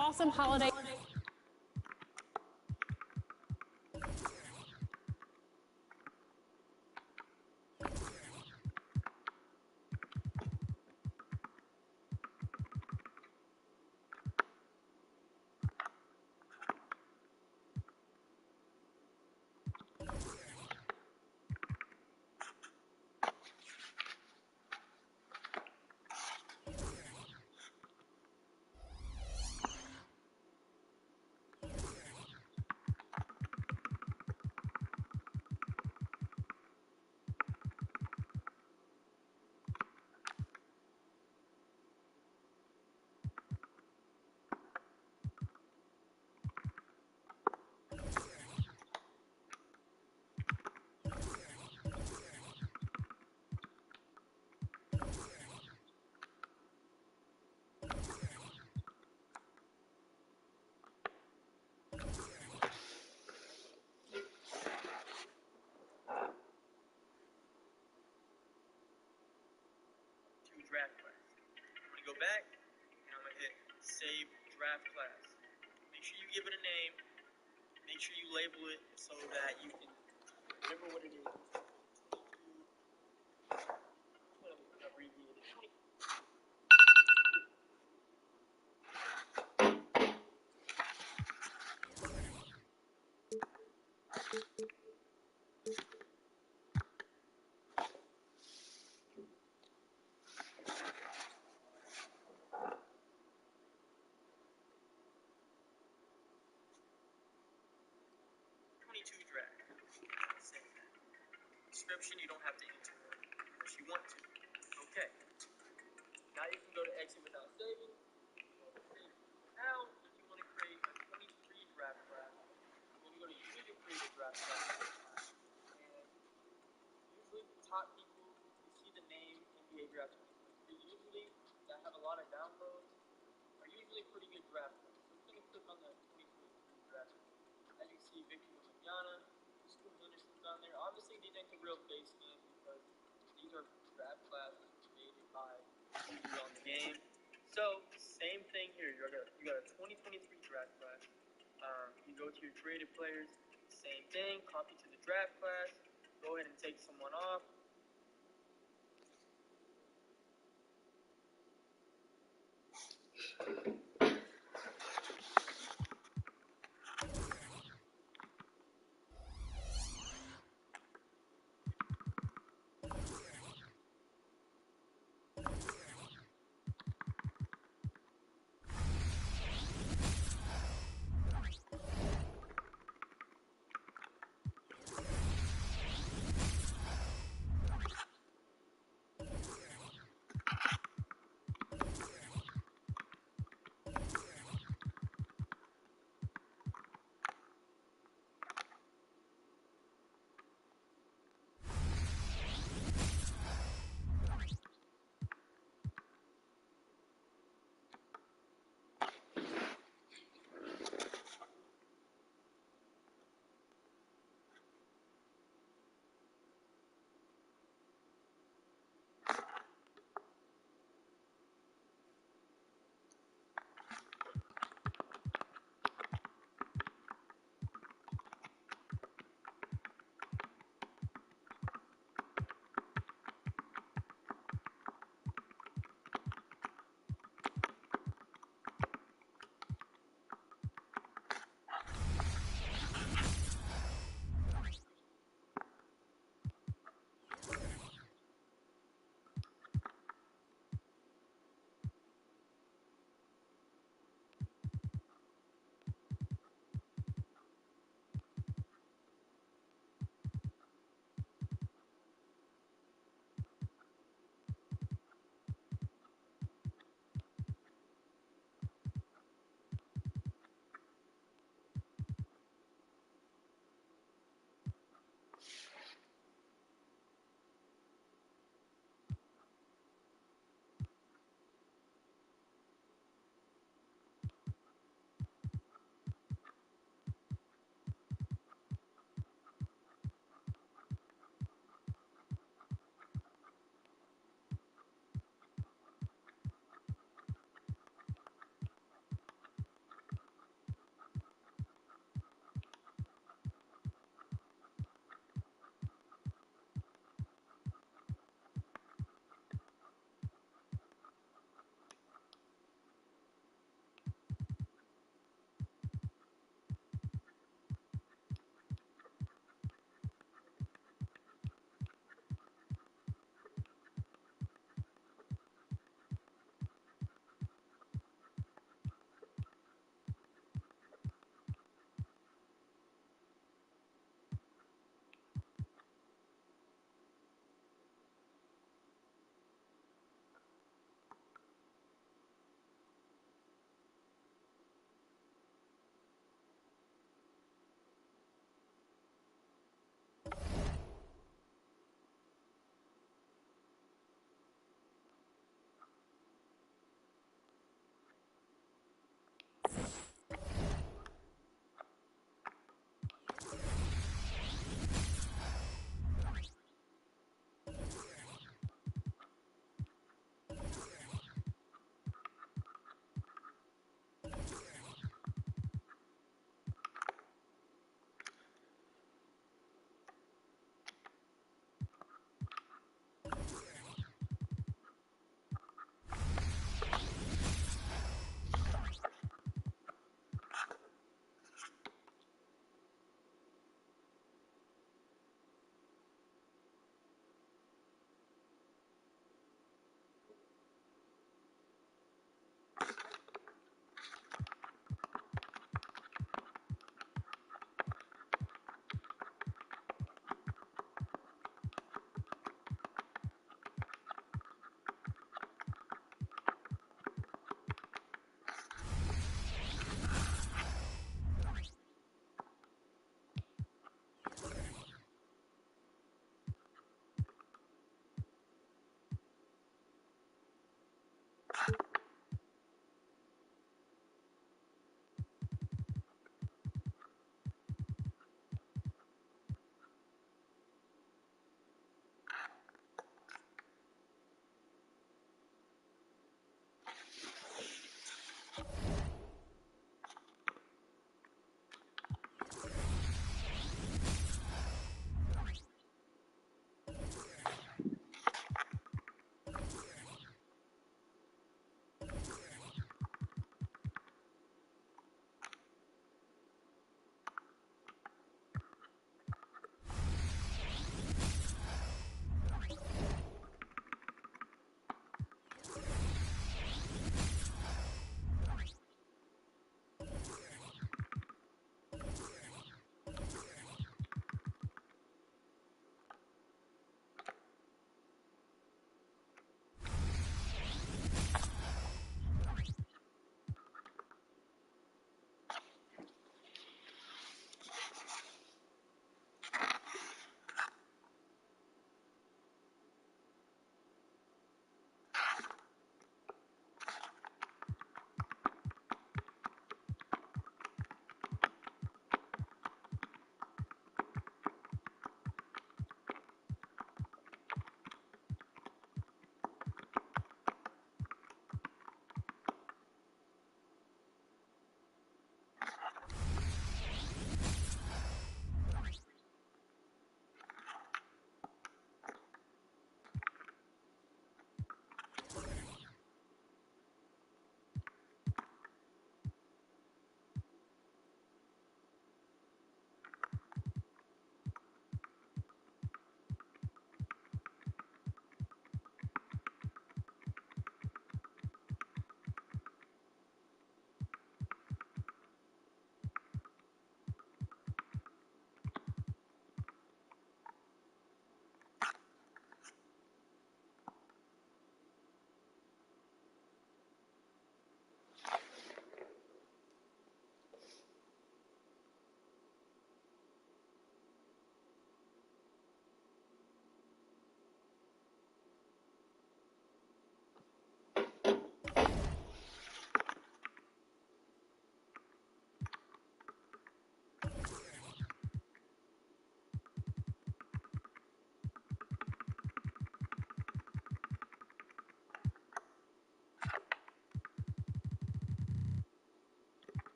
awesome holiday. Draft class. I'm going to go back and I'm going to hit save draft class. Make sure you give it a name. Make sure you label it so that you can remember what it is. 22, abbreviated. Draft. Description you don't have to enter unless you want to. Okay. Now you can go to exit without saving. Now, if you want to create a 23 draft class, you're going to go to user create a draft class. And usually the top people who see the name NBA Draft 2023, usually that have a lot of downloads, are usually pretty good draft class. So I'm going to click on the 2023 draft. As you see, Victor Wembanyama, Scoot Henderson's on there. Obviously, these ain't the real face names because these are draft classes created by users on the game. So, same thing here. You got a 2023 draft class. You go to your created players, same thing. Copy to the draft class. Go ahead and take someone off.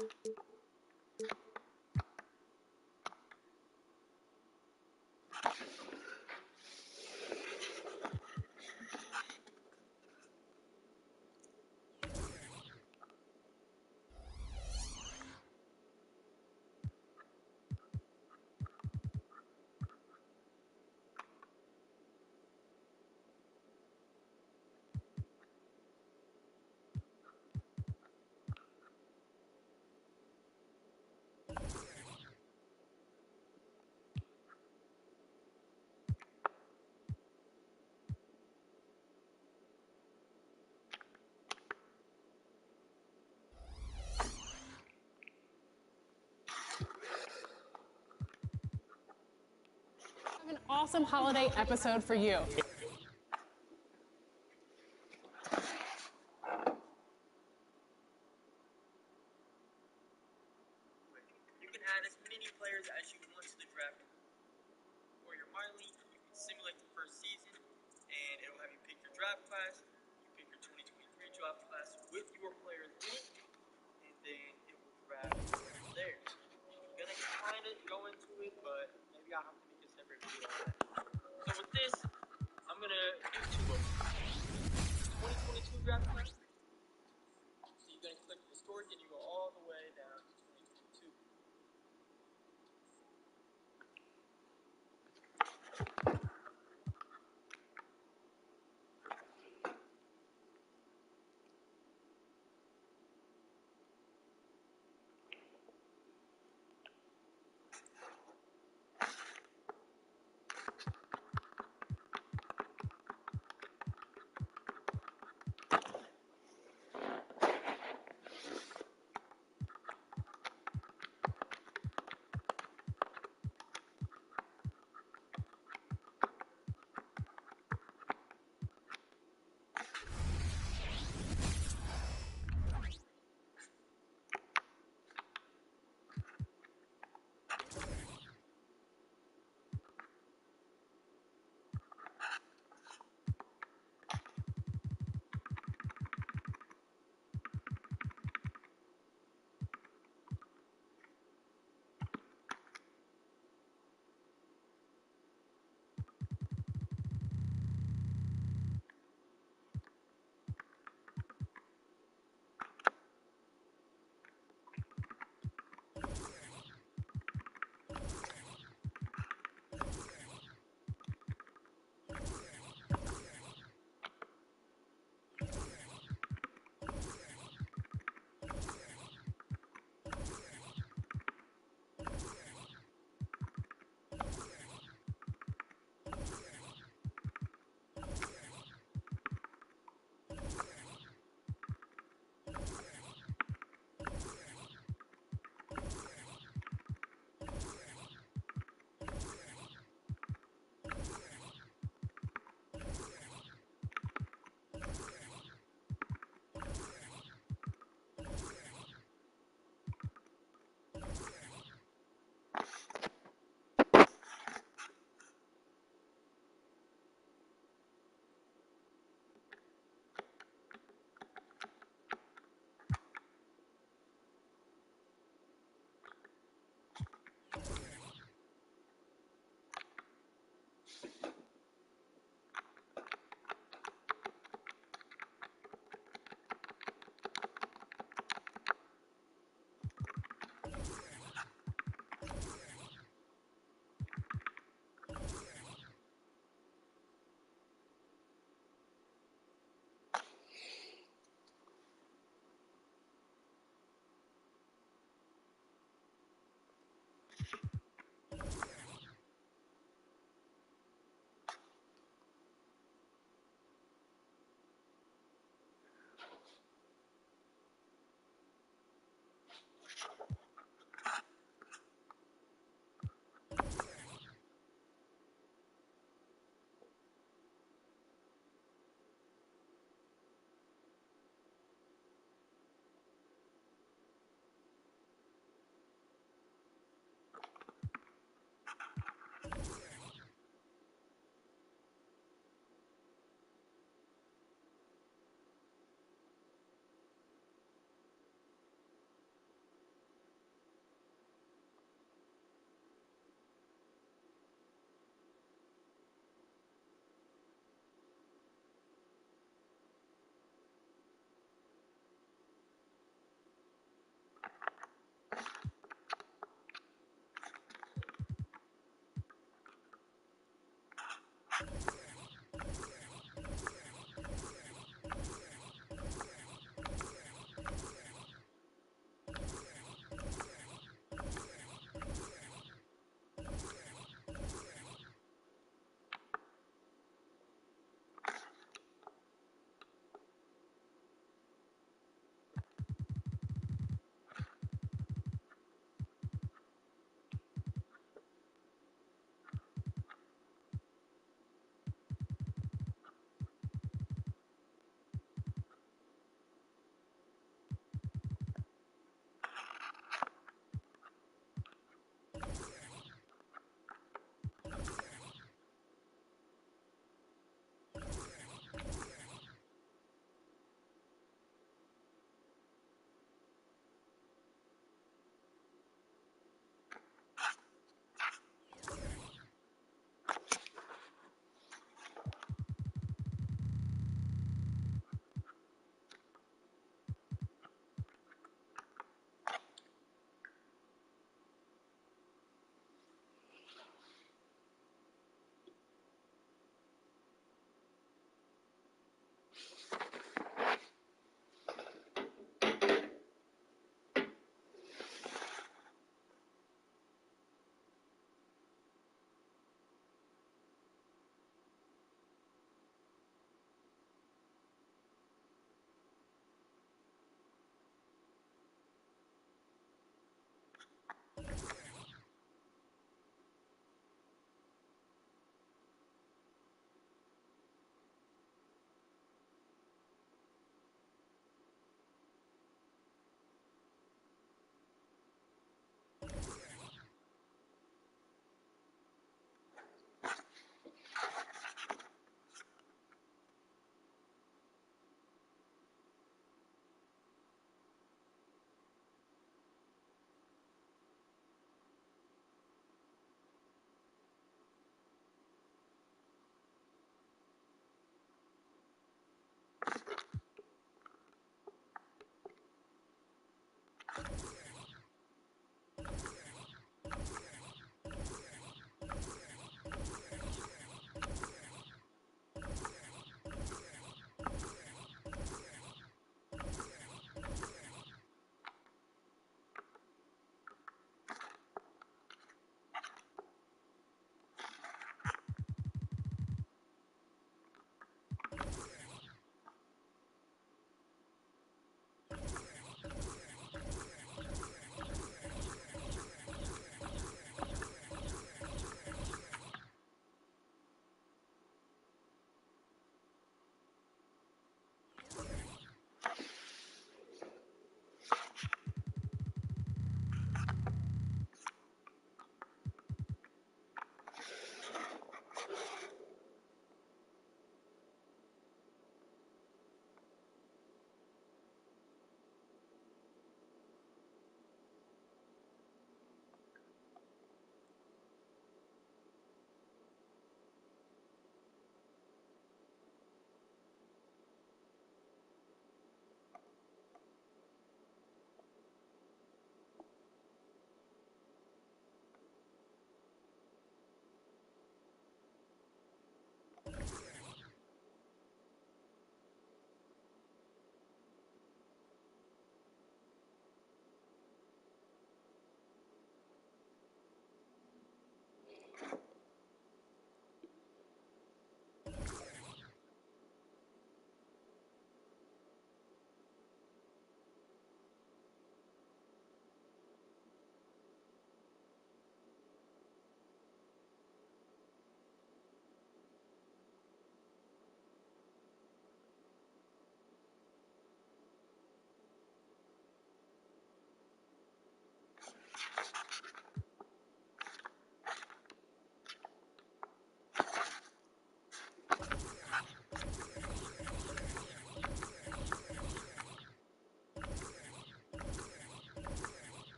An awesome holiday episode for you. You can add as many players as you want to the draft. For your minor league, you can simulate the first season, and it'll have you pick your draft class. You pick your 2023 draft class with your players in it, and then it will draft from there. I'm gonna kind of go into it, but maybe I'll have to make a separate video on that. So with this, I'm gonna do two of them. 2022 draft class. So you're gonna click historic, and you go all the way down to 2022.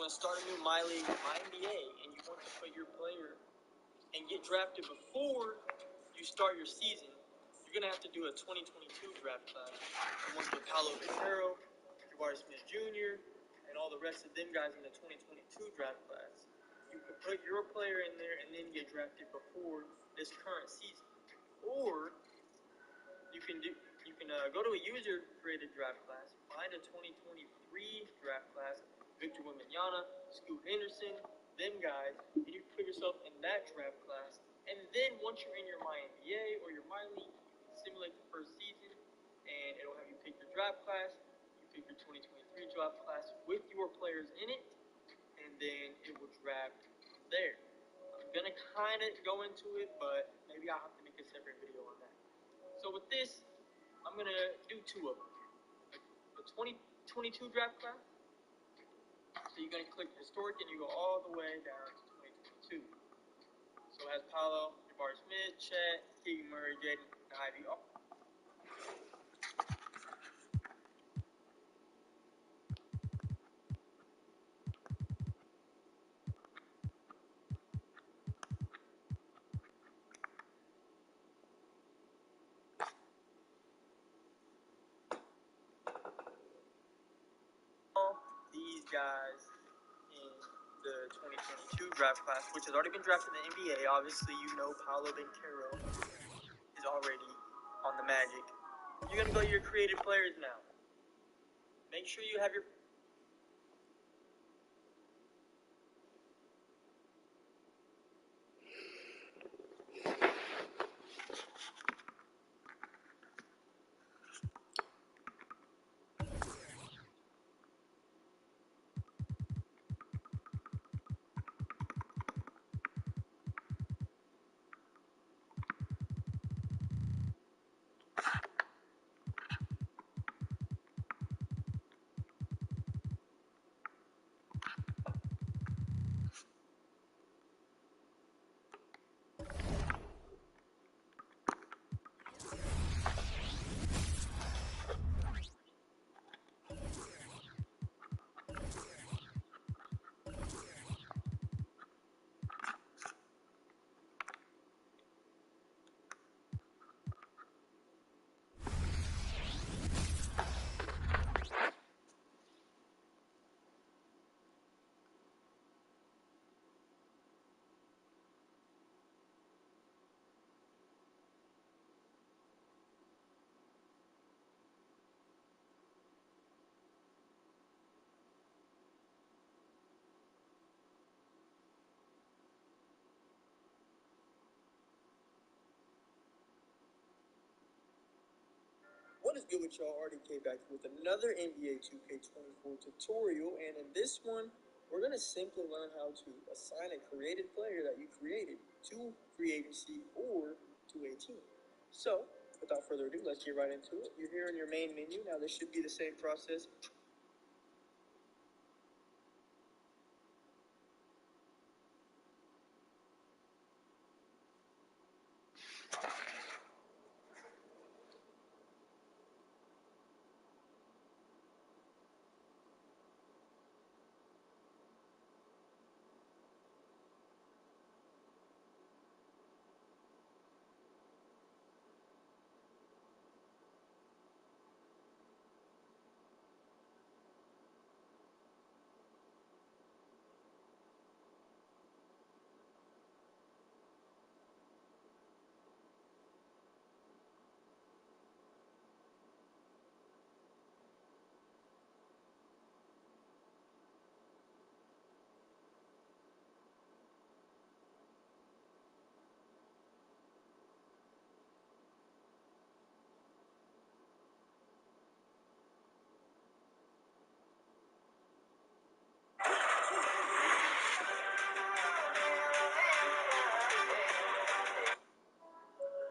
want to start a new My League or My NBA, and you want to put your player and get drafted before you start your season, you're going to have to do a 2022 draft class. You want to put Paolo Banchero, Jabari Smith Jr., and all the rest of them guys in the 2022 draft class. You can put your player in there and then get drafted before this current season. Or you can go to a user-created draft class, find a 2023 draft class, Victor Wembanyama, Scoot Henderson, them guys, and you put yourself in that draft class. And then once you're in your My NBA or your My League, you can simulate the first season, and it'll have you pick your draft class. You pick your 2023 draft class with your players in it, and then it will draft from there. I'm gonna kind of go into it, but maybe I'll have to make a separate video on that. So with this, I'm going to do two of them. The 2022 draft class. So you're going to click historic and you go all the way down to 2022. So it has Paolo, Jabari Smith, Chet, Keegan Murray, Jaden, and Ivy. These guys in the 2022 draft class, which has already been drafted in the NBA. Obviously, you know Paolo Banchero is already on the Magic. You're going to go to your created players now. Make sure you have your... What is good with y'all? RDK back with another Nba2k24 tutorial, and in this one, we're going to simply learn how to assign a created player that you created to free agency or to a team. So, without further ado, let's get right into it. You're here in your main menu. Now, this should be the same process.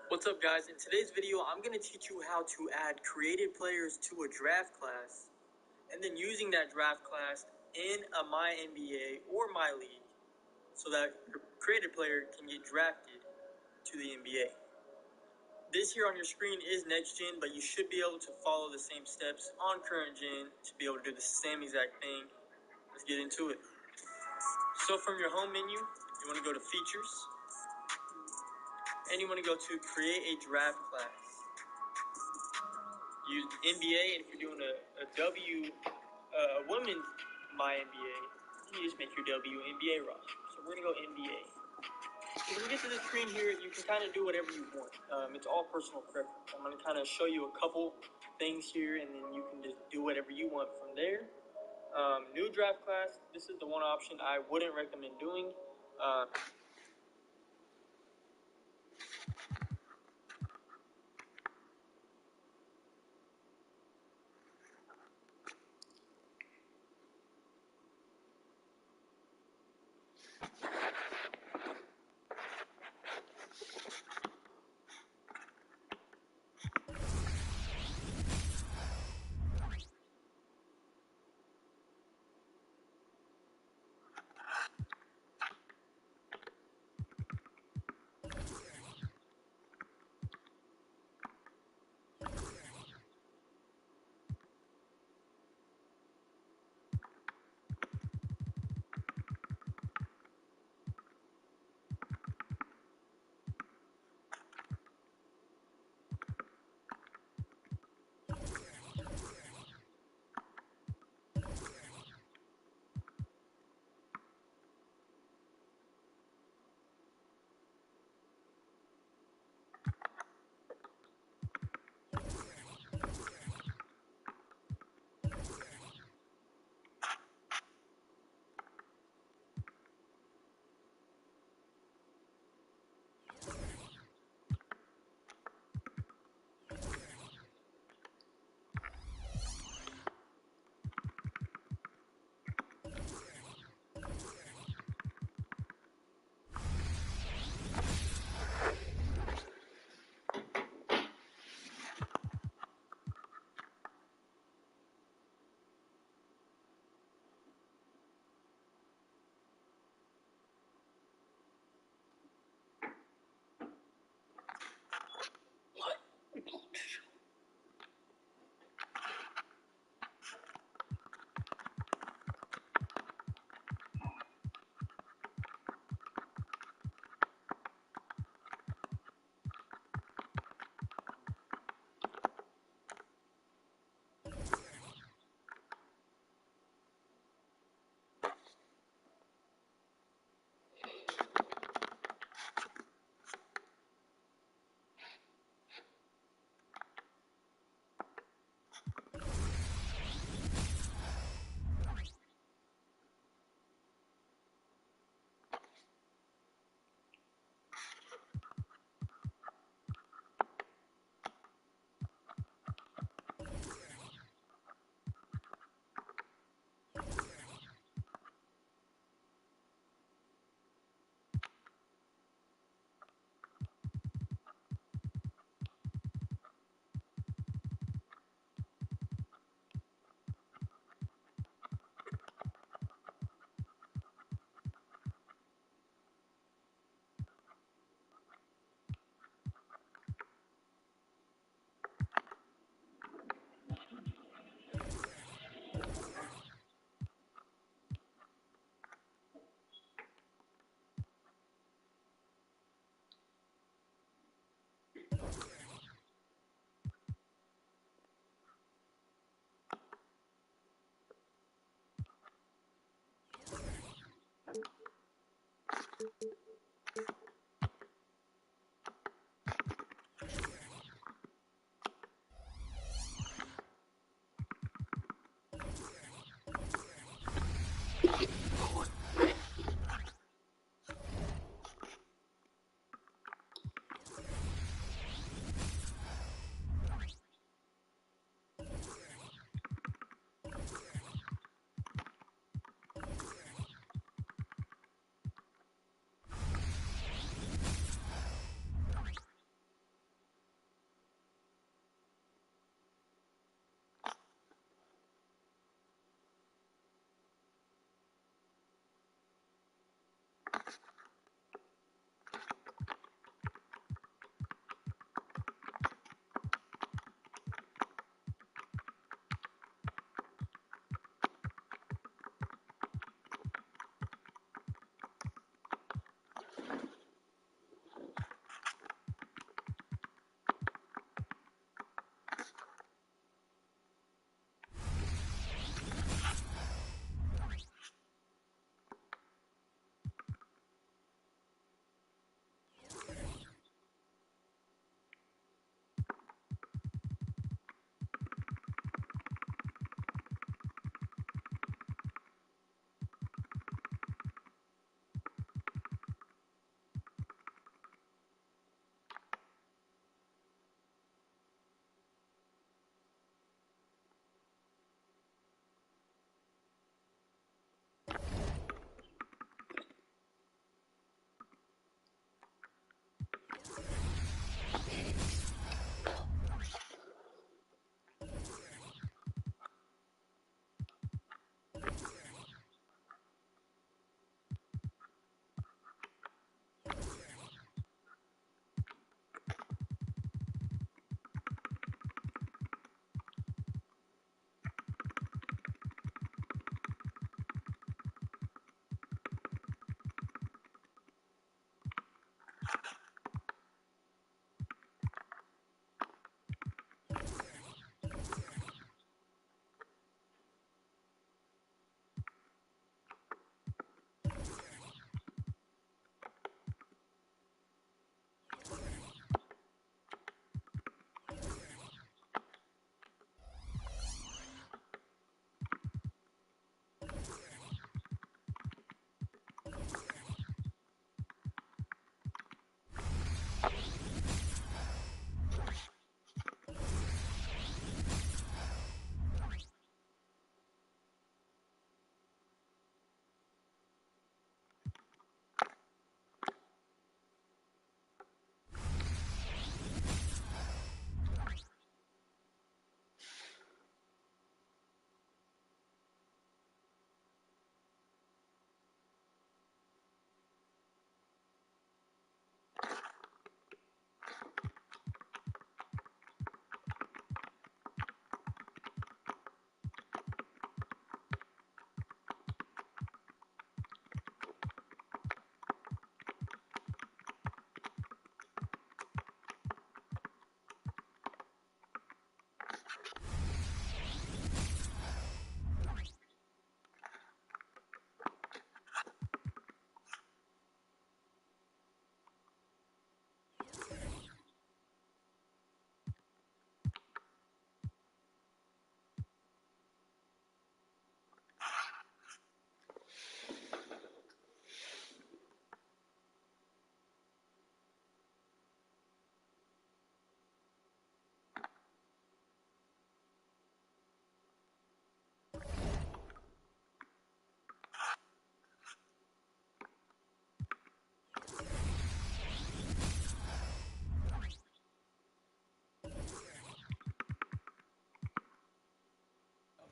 What's up, guys? In today's video, I'm going to teach you how to add created players to a draft class, and then using that draft class in a My NBA or My League so that your created player can get drafted to the NBA. This here on your screen is next gen, but you should be able to follow the same steps on current gen to be able to do the same exact thing. Let's get into it. So from your home menu, you want to go to Features, and you want to go to Create a Draft Class. Use NBA, and if you're doing a women's My NBA, you just make your WNBA roster. So we're going to go NBA. So when we get to this screen here, you can kind of do whatever you want. It's all personal preference. I'm going to kind of show you a couple things here, and then you can just do whatever you want from there. New draft class, this is the one option I wouldn't recommend doing.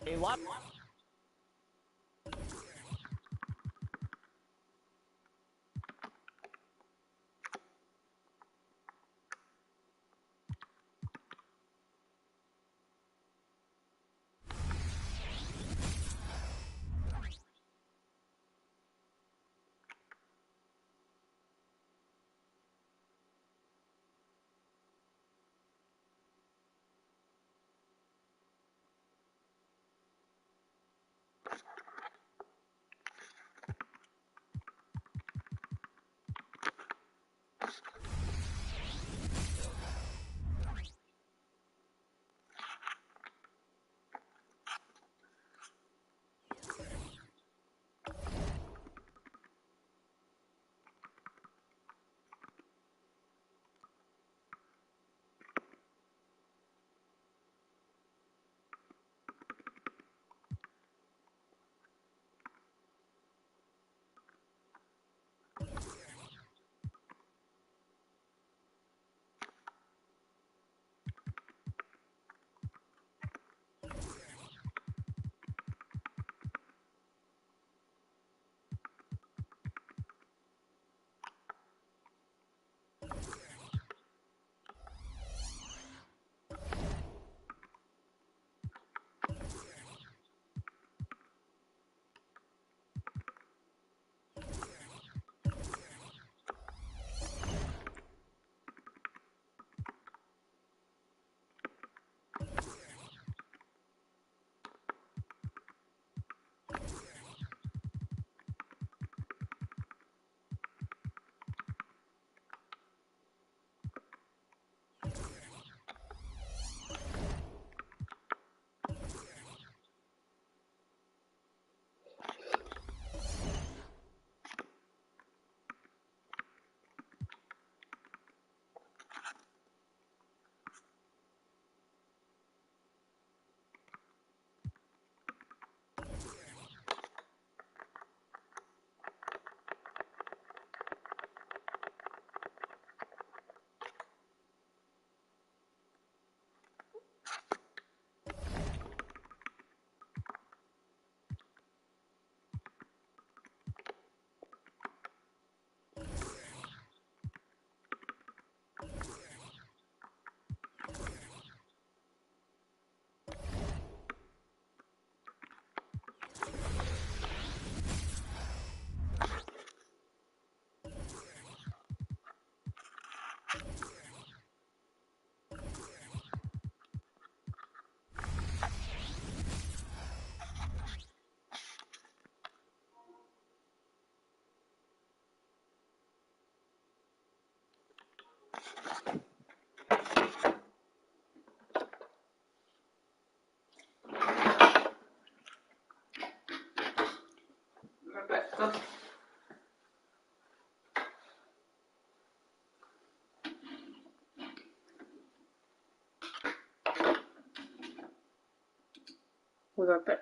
A lot. We'll be right back.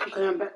Okay, I'm back.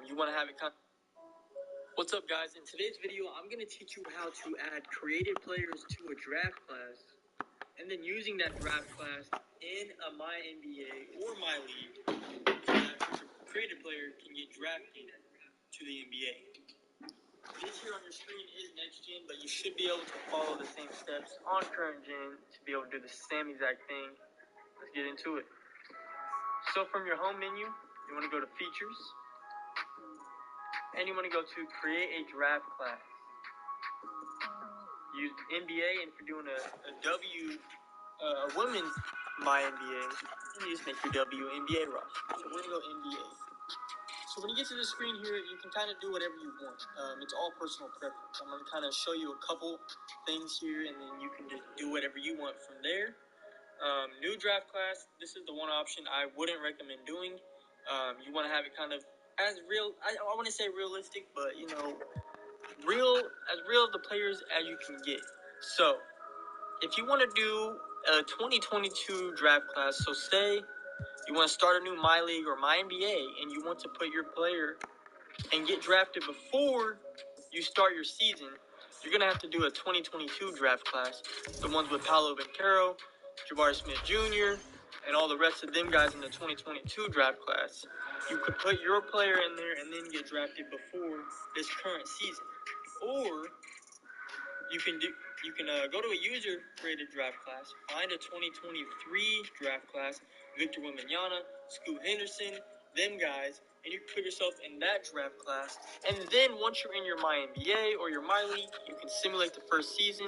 You want to have it kind of... What's up, guys? In today's video, I'm going to teach you how to add created players to a draft class, and then using that draft class in a My NBA or My League, so that created player can get drafted to the NBA. This here on your screen is next gen, but you should be able to follow the same steps on current gen to be able to do the same exact thing. Let's get into it. So from your home menu, you want to go to features, and you want to go to create a draft class. Use NBA, and if you're doing a women's My NBA, you just make your NBA roster. So we're going to go NBA. So when you get to the screen here, you can kind of do whatever you want. It's all personal preference. I'm going to kind of show you a couple things here, and then you can just do whatever you want from there. New draft class, this is the one option I wouldn't recommend doing. You want to have it kind of as real, I want to say realistic, but you know, as real of the players as you can get. So if you want to do a 2022 draft class, so say you want to start a new My League or My NBA, and you want to put your player and get drafted before you start your season, you're going to have to do a 2022 draft class. The ones with Paolo Banchero, Jabari Smith Jr., and all the rest of them guys in the 2022 draft class. You could put your player in there and then get drafted before this current season. Or you can go to a user-created draft class, find a 2023 draft class, Victor Wembanyama, Scoot Henderson, them guys, and you can put yourself in that draft class. And then once you're in your My NBA or your My League, you can simulate the first season,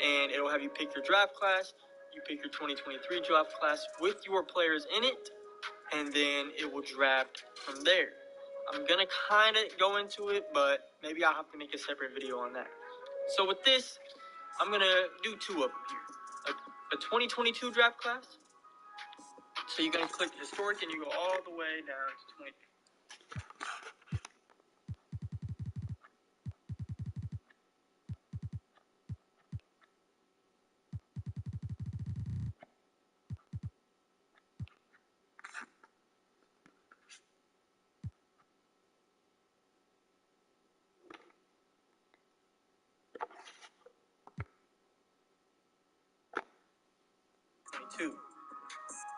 and it'll have you pick your draft class. You pick your 2023 draft class with your players in it, and then it will draft from there. I'm going to kind of go into it, but maybe I'll have to make a separate video on that. So with this, I'm going to do two of them here. A 2022 draft class. So you're going to click historic and you go all the way down to 20.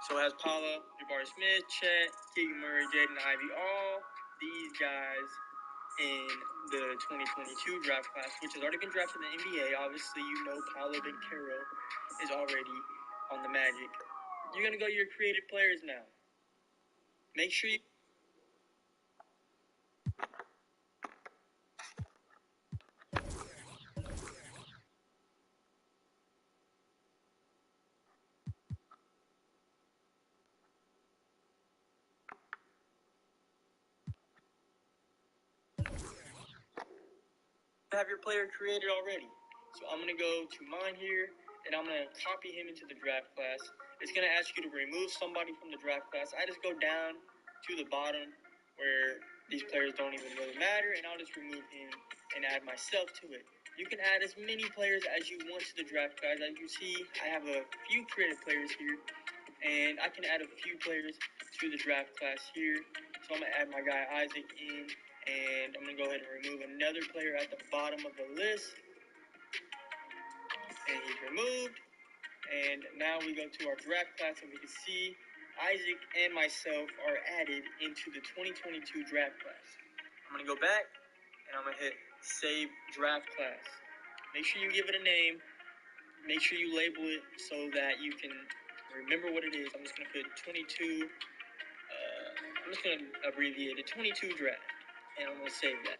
So it has Paula, Jabari Smith, Chet, Keegan Murray, Jaden Ivey, all these guys in the 2022 draft class, which has already been drafted in the NBA. Obviously, you know Paolo Banchero is already on the Magic. You're going to go to your created players now. Make sure you... have your player created already. So I'm going to go to mine here, and I'm going to copy him into the draft class. It's going to ask you to remove somebody from the draft class. I just go down to the bottom where these players don't even really matter, and I'll just remove him and add myself to it. You can add as many players as you want to the draft class. As you see, I have a few creative players here, and I can add a few players to the draft class here. So I'm going to add my guy Isaac in. And I'm going to go ahead and remove another player at the bottom of the list. And he's removed. And now we go to our draft class, and we can see Isaac and myself are added into the 2022 draft class. I'm going to go back, and I'm going to hit Save Draft Class. Make sure you give it a name. Make sure you label it so that you can remember what it is. I'm just going to put 22. I'm just going to abbreviate it, 22 Draft. And I'm going to save that.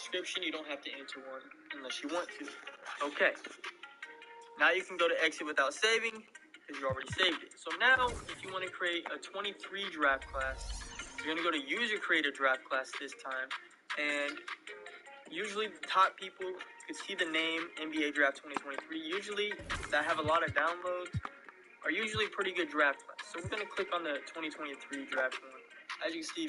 description. You don't have to enter one unless you want to. Okay. Now you can go to exit without saving because you already saved it. So now, if you want to create a 23 draft class, you're going to go to user create a draft class this time. And usually the top people, you can see the name NBA Draft 2023. Usually that have a lot of downloads are usually pretty good draft class. So we're going to click on the 2023 draft one. As you can see,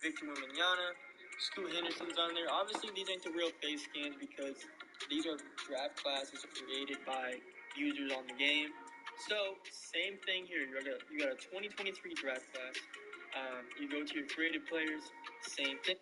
Victor Wembanyama, Scoot Henderson's on there. Obviously, these ain't the real face scans because these are draft classes created by users on the game. So, same thing here. You got a 2023 draft class. You go to your created players, same thing.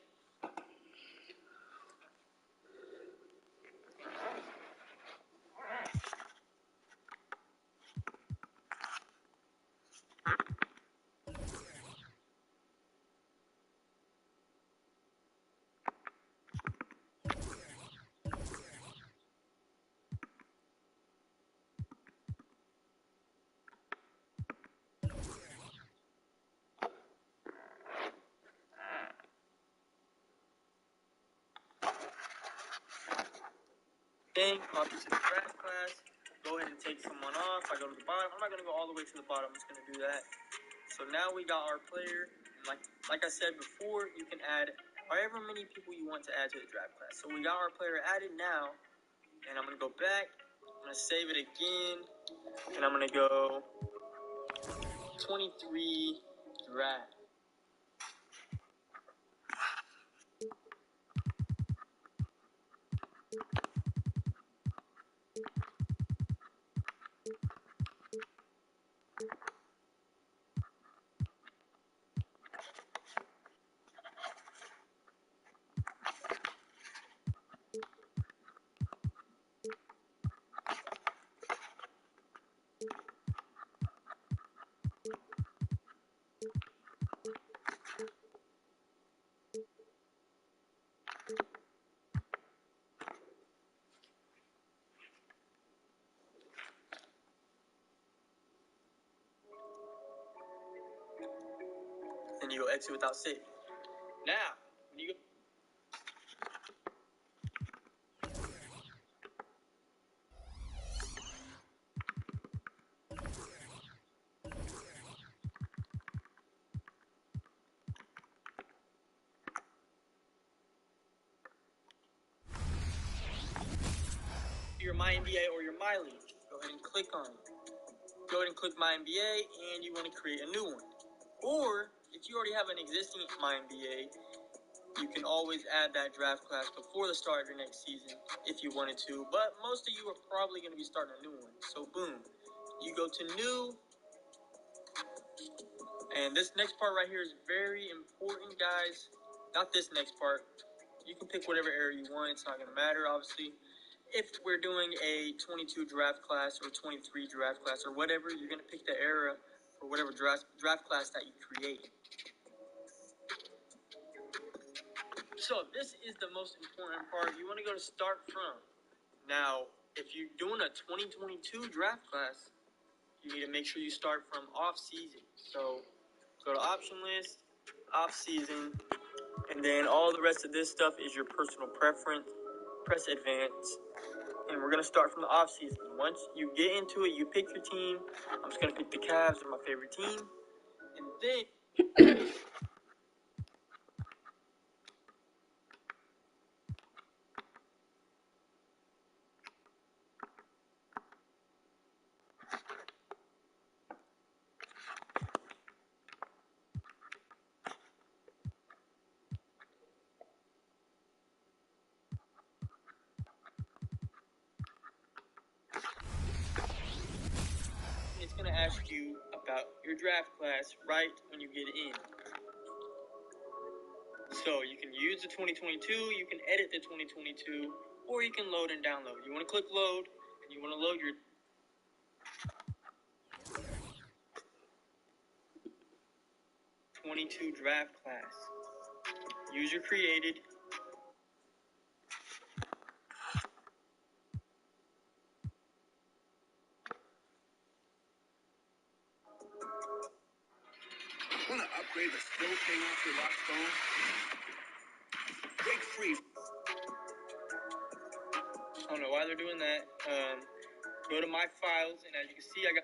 Copy to the draft class. Go ahead and take someone off. I go to the bottom. I'm not going to go all the way to the bottom. I'm just going to do that. So now we got our player. Like I said before, you can add however many people you want to add to the draft class. So we got our player added now. And I'm going to go back. I'm going to save it again. And I'm going to go 23 draft. And you go exit without saving. Now, when you go. Your My NBA or your My League. Go ahead and click on it. Go ahead and click My NBA and you want to create a new one. Or if you already have an existing My NBA, you can always add that draft class before the start of your next season if you wanted to. But most of you are probably going to be starting a new one. So boom, you go to new. And this next part right here is very important, guys. Not this next part. You can pick whatever era you want. It's not going to matter, obviously. If we're doing a 22 draft class or 23 draft class or whatever, you're going to pick the era for whatever draft class that you create. So this is the most important part. You want to go to start from. Now, if you're doing a 2022 draft class, you need to make sure you start from off season. So go to option list, off season, and then all the rest of this stuff is your personal preference. Press advance. And we're going to start from the off season. Once you get into it, you pick your team. I'm just going to pick the Cavs. They're my favorite team. And then going to ask you about your draft class right when you get in. So you can use the 2022, you can edit the 2022, or you can load and download. You want to click load, and you want to load your 22 draft class. User created. Want to upgrade the skill paying off your locked phone? Break free. I don't know why they're doing that. Go to my files, and as you can see, I got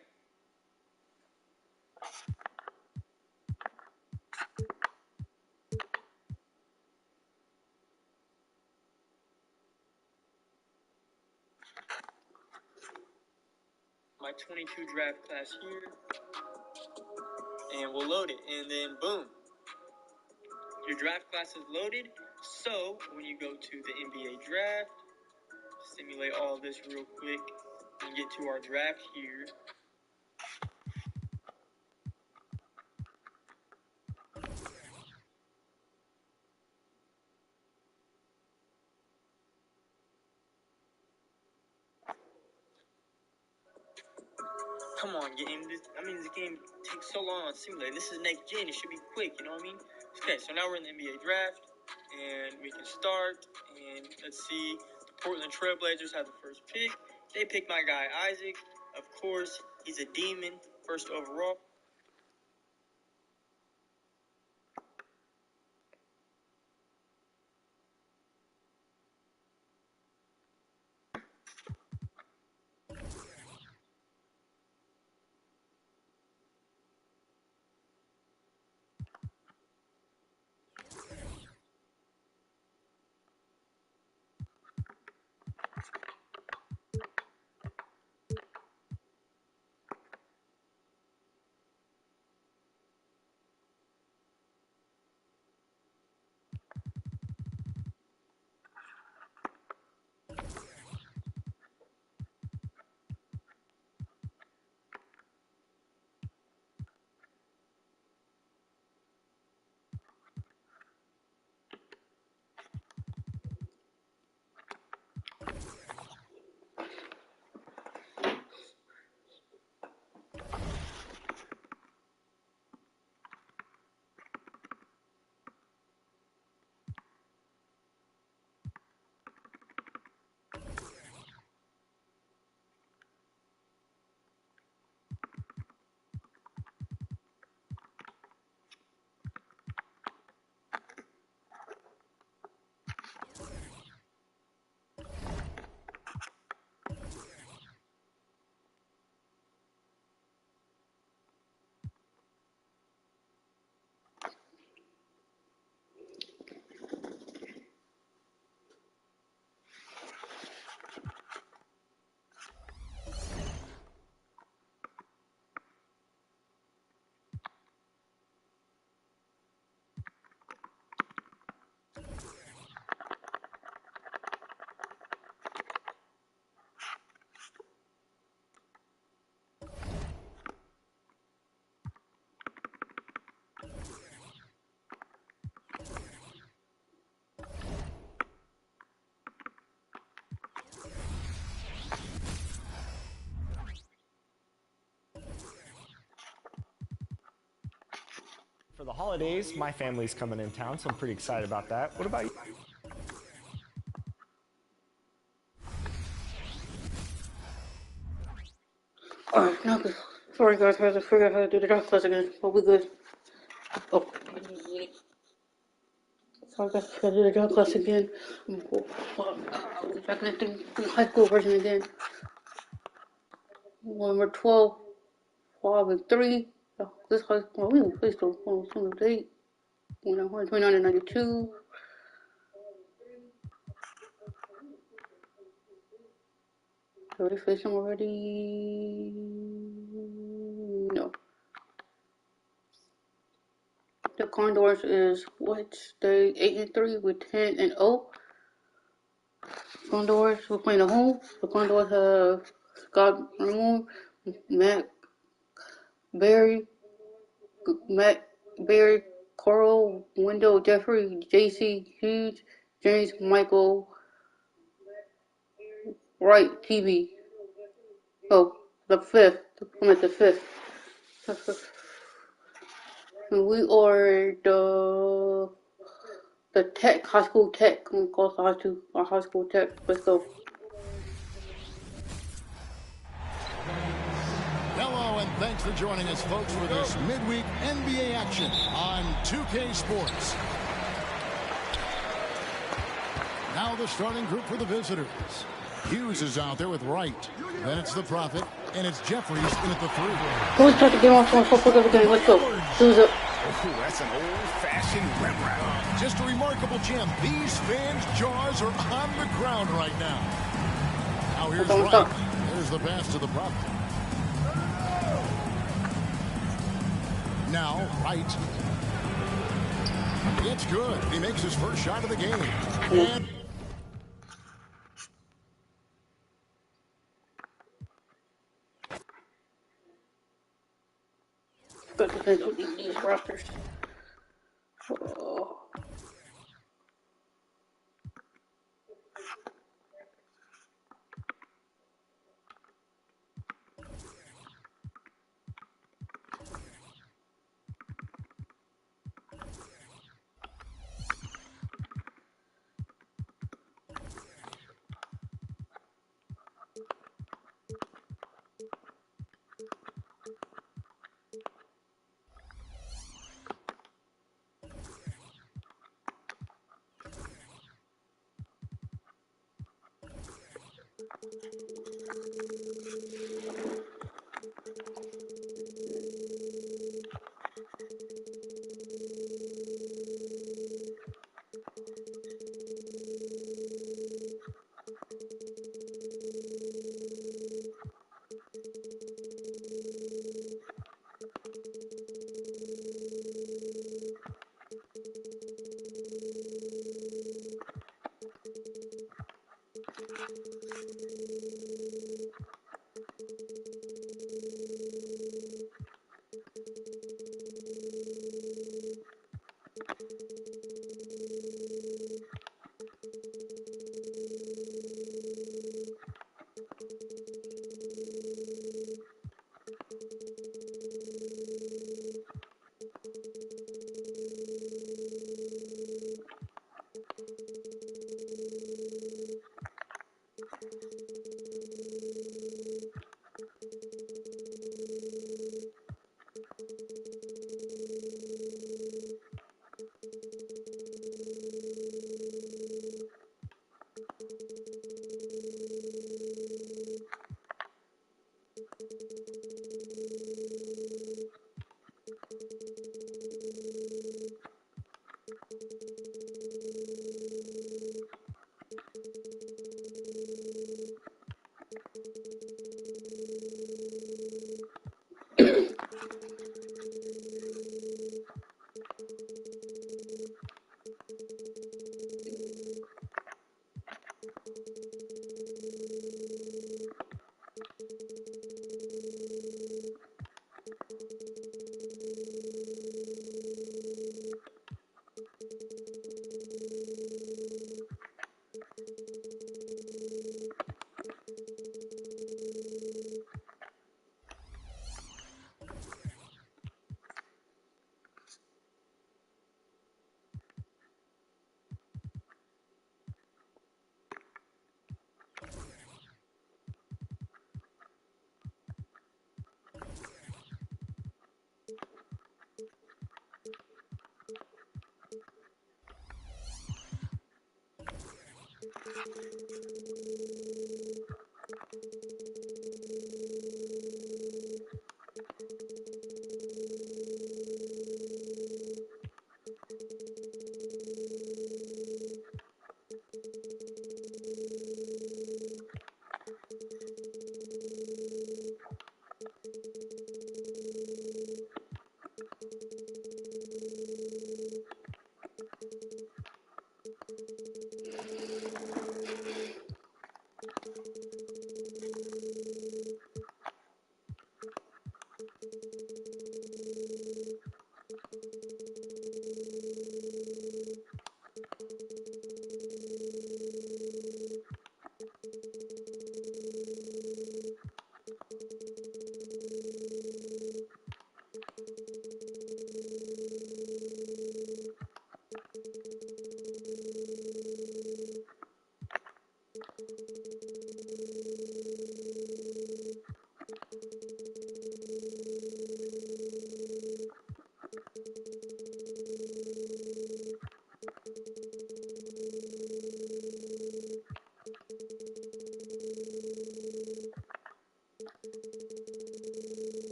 my 22 draft class here, and we'll load it, and then boom, your draft class is loaded. So when you go to the NBA draft, simulate all this real quick, and get to our draft here. Come on, game. This game takes so long on simulator. This is next gen. It should be quick, you know what I mean? Okay, so now we're in the NBA draft, and we can start. And let's see, the Portland Trailblazers have the first pick. They pick my guy Isaac. Of course, he's a demon, first overall. For the holidays, my family's coming in town, so I'm pretty excited about that. What about you? Alright, now good. Sorry guys, I had to figure out how to do the draft class again, but we good. Oh. Sorry guys, I gotta do the draft class again. Back in the high school version again. Number 12, 5, and 3. Oh, this high school, we didn't play still. Oh, some of the date. 29 and 92. Already faced them already? No. The Condors is what? They 8 and 3 with 10 and 0. Condors, we're playing at home. The Condors have Scott Ramon, Matt Barry, Matt, Barry, Carl, Wendell, Jeffrey, J.C. Hughes, James, Michael, Wright, TV. Oh, the fifth. I'm at the fifth. And we are the tech, high school tech. I'm gonna call it the high school tech. Let's go. Hello, and thanks for joining us, folks, for this midweek NBA action on 2K Sports. Now the starting group for the visitors. Hughes is out there with Wright. Then it's the Prophet, and it's Jeffries in at the 3. Let's start the game off on quick of the game. Let's go. Who's up? Oh, that's an old-fashioned rep round. Just a remarkable gem. These fans' jaws are on the ground right now. Now here's Wright. There's the pass to the Prophet. Now, Wright. It's good. He makes his first shot of the game. And But depends on these rosters. Oh.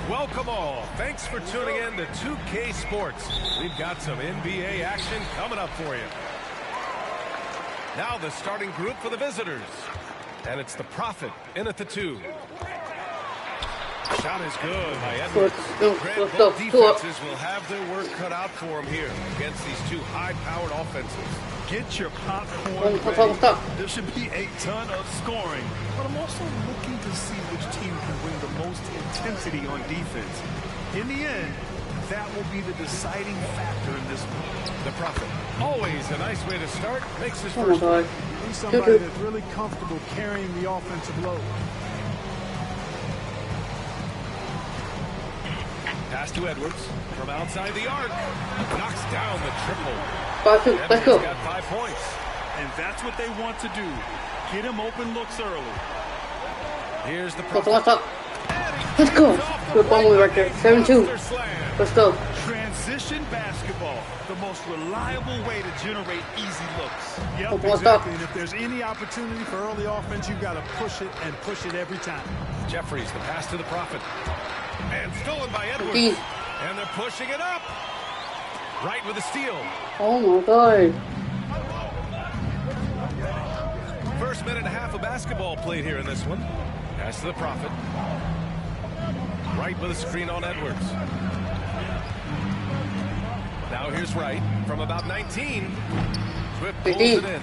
Welcome all. Thanks for tuning in to 2K Sports. We've got some NBA action coming up for you. Now the starting group for the visitors. And it's the Prophet in at the 2. Shot is good by Edwards. Both defenses will have their work cut out for them here against these two high-powered offenses. Get your popcorn ready. There should be a ton of scoring. But I'm also looking to see which team can bring the most intensity on defense. In the end, that will be the deciding factor in this one. The Prophet, always a nice way to start, makes his first one. He's somebody that's really comfortable carrying the offensive load. Pass to Edwards from outside the arc. Knocks down the triple. Let's go. Got 5 points. And that's what they want to do. Get him open looks early. Here's the What's up? Let's go. Good ball right there. 7-2. Let's go. Transition basketball. The most reliable way to generate easy looks. Yep, exactly. And if there's any opportunity for early offense, you've got to push it and push it every time. Jeffries, the pass to the Prophet. And stolen by Edwards. And they're pushing it up. Right with the steal. Oh my God. First minute and a half of basketball played here in this one. Pass to the Prophet. Right with a screen on Edwards. Now here's Wright from about 19. Swift pulls it in.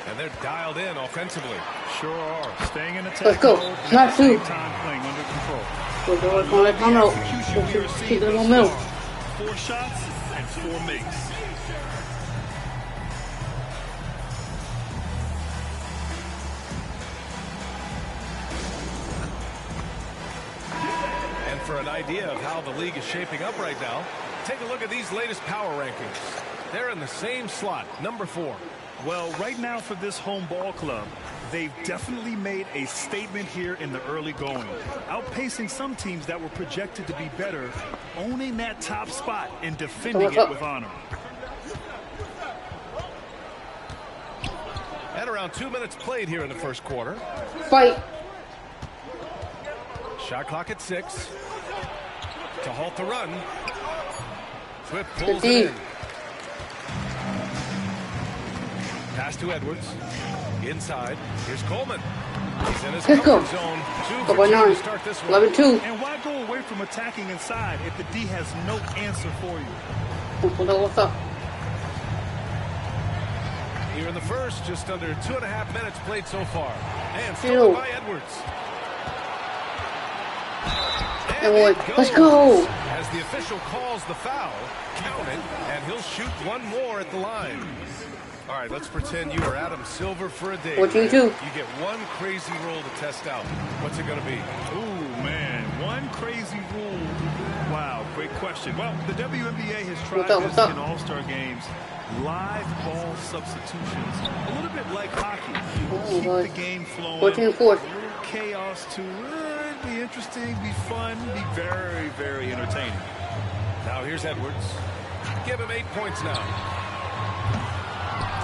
And they're dialed in offensively. Sure are. Staying in attack. Let's go. Not two. Time playing under control. We're going to come out. Keep it on milk. 4 shots and 4 makes. And for an idea of how the league is shaping up right now, take a look at these latest power rankings. They're in the same slot, number 4. Well, right now for this home ball club, they've definitely made a statement here in the early going, outpacing some teams that were projected to be better, owning that top spot and defending it with honor. At around 2 minutes played here in the first quarter. Fight. Shot clock at 6. To halt the run. Swift pulls it in. Pass to Edwards. Inside. Here's Coleman. He's in his comfort zone. 2 for 2 to start this one. 11-2. And why go away from attacking inside if the D has no answer for you? What's up? Here in the first, just under 2.5 minutes played so far. And stolen by Edwards. And let's go. As the official calls the foul, count it, and he'll shoot one more at the line. All right, let's pretend you are Adam Silver for a day. What do you do? You get one crazy rule to test out. What's it going to be? Ooh, man, one crazy rule. Wow, great question. Well, the WNBA has tried this in all-star games. Live ball substitutions. A little bit like hockey. Keep the game flowing. 14-4. A little chaos to be interesting, be fun, be very, very entertaining. Now here's Edwards. Give him 8 points now.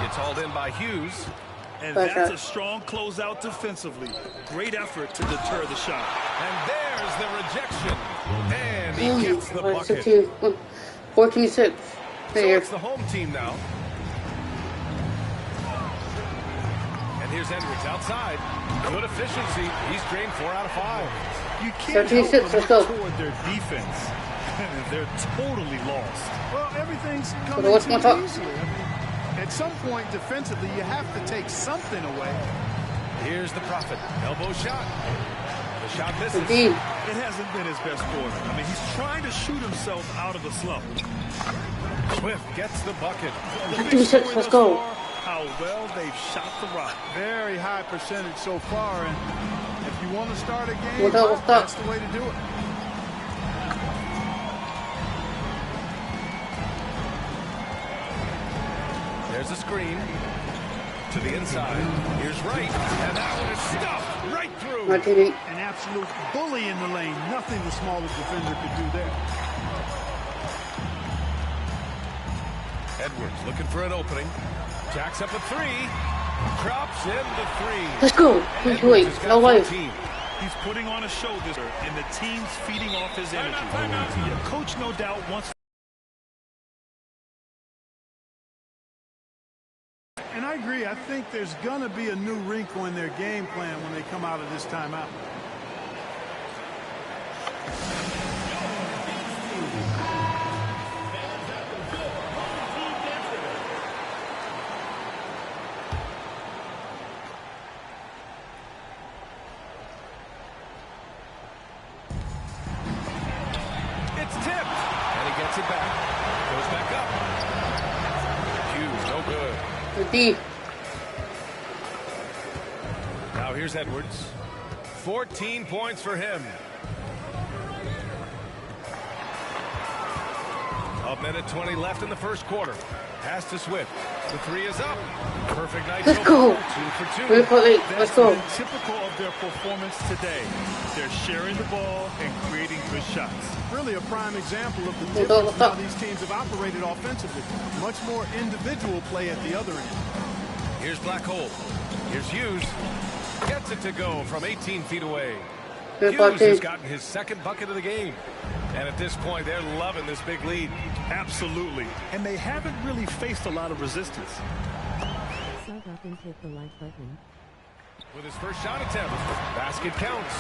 It's hauled in by Hughes. And that's a strong closeout defensively. Great effort to deter the shot. And there's the rejection. And he gets the bucket. 14-6. So it's the home team now. And here's Edwards outside. Good efficiency. He's drained 4 out of 5. You can't help but look toward their defense. They're totally lost. Well, everything's coming too easily. I mean, at some point defensively, you have to take something away. Here's the Prophet. Elbow shot. The shot misses. It hasn't been his best quarter. I mean, he's trying to shoot himself out of the slump. Swift gets the bucket. Let's go. How well they've shot the rock. Very high percentage so far, and if you want to start a game, that's the way to do it. There's a screen to the inside. Here's Wright, and that one is stuffed right through. An absolute bully in the lane. Nothing the smallest defender could do there. Edwards looking for an opening. Jacks up a three. Drops in the three. Let's go. Wait, no way. He's putting on a show this year, and the team's feeding off his energy. Your coach, no doubt, wants. And I agree. I think there's going to be a new wrinkle in their game plan when they come out of this timeout. It's tipped, and he gets it back. Goes back up. Hughes, no good. Deep. Now here's Edwards. 14 points for him. A minute 20 left in the first quarter. Pass to Swift. The three is up. Perfect night. Let's go. 2 for 2. Let's go. That's typical of their performance today. They're sharing the ball and creating good shots. Really a prime example of the difference how these teams have operated offensively. Much more individual play at the other end. Here's Blackhole. Here's Hughes. Gets it to go from 18 feet away. Hughes has gotten his second bucket of the game. And at this point, they're loving this big lead. Absolutely. And they haven't really faced a lot of resistance. Sub up and hit the like button. With his first shot attempt, basket counts.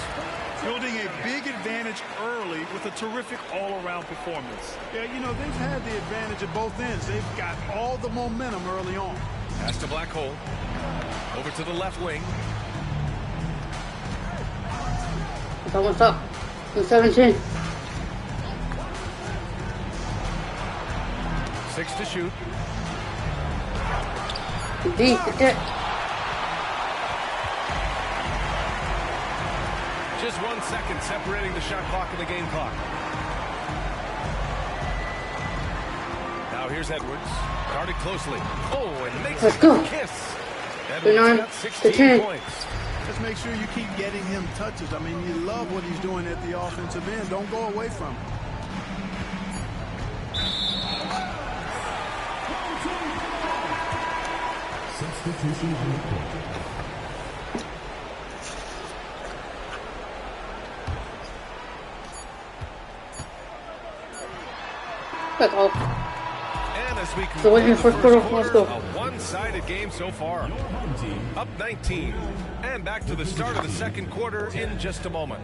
Building a big advantage early with a terrific all-around performance. Yeah, you know, they've had the advantage at both ends. They've got all the momentum early on. Pass to Blackhole. Over to the left wing. What's up? 17. 6 to shoot. Deep. Just 1 second separating the shot clock and the game clock. Now here's Edwards. Guarded closely. Oh, and makes a kiss. Edwards got 16 points. Just make sure you keep getting him touches. I mean, you love what he's doing at the offensive end. Don't go away from him. Substitution on the court. Let's go. And as we So what's your first quarter? Let's go. A one-sided game so far. Up 19. And back to the start of the second quarter in just a moment.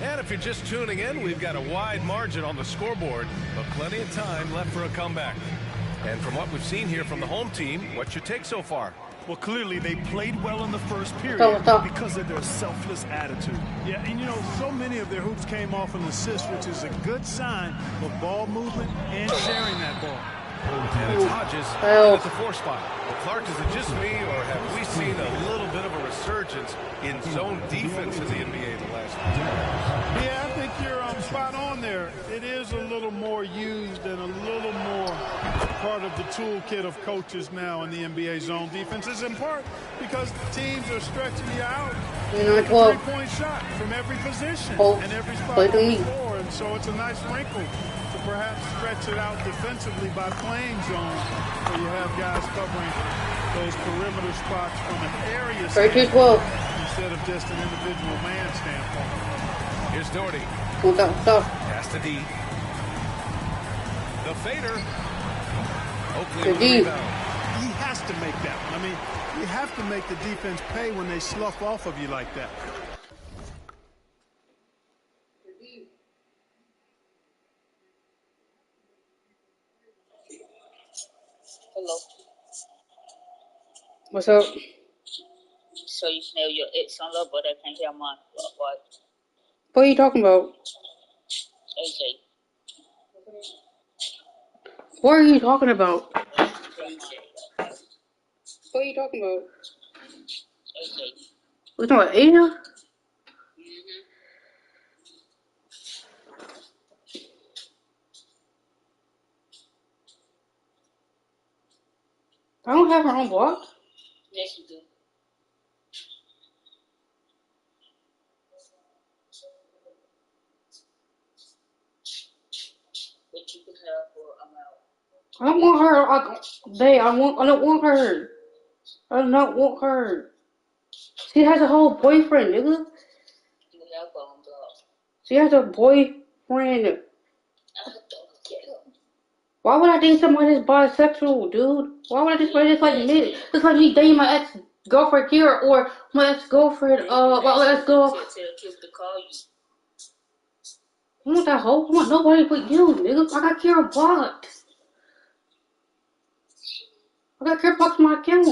And if you're just tuning in, we've got a wide margin on the scoreboard, but plenty of time left for a comeback. And from what we've seen here from the home team, what's your take so far? Well, clearly they played well in the first period because of their selfless attitude. Yeah, and you know, so many of their hoops came off an assist, which is a good sign of ball movement and sharing that ball. And it's Hodges at the 4 spot. Well, Clark, is it just me, or have we seen a little bit of a resurgence in zone defense in the NBA the last few years? Yeah, I think you're spot on there. It is a little more used and a little more part of the toolkit of coaches now in the NBA zone defenses, in part because teams are stretching you out. A three-point shot from every position and every spot on the floor, and so it's a nice wrinkle to perhaps stretch it out defensively by playing zone, where you have guys covering those perimeter spots from an area standpoint instead of just an individual man standpoint. Here's Doherty. Pass to D. The fader. Oakley with the rebound. He has to make that one. I mean, you have to make the defense pay when they slough off of you like that. Hello. What's up? So you smell your ex on love, but I can't hear mine. What? What are you talking about? AJ. What are you talking about? What are you talking about? AJ. We talking about Asia? I don't have her own block. Yes, you do. But you can have for amount. I don't want her. I don't want her. I do not want her. She has a whole boyfriend, nigga. You have on block. She has a boyfriend. I don't care. Why would I date somebody that's bisexual, dude? Why would I date somebody that's like me? It's like me dating my ex-girlfriend here or my ex-girlfriend, let's go. Tell Kip to call you. I want that hoe. I want nobody but you, nigga. I got Kira blocked. I got Kira blocked my account.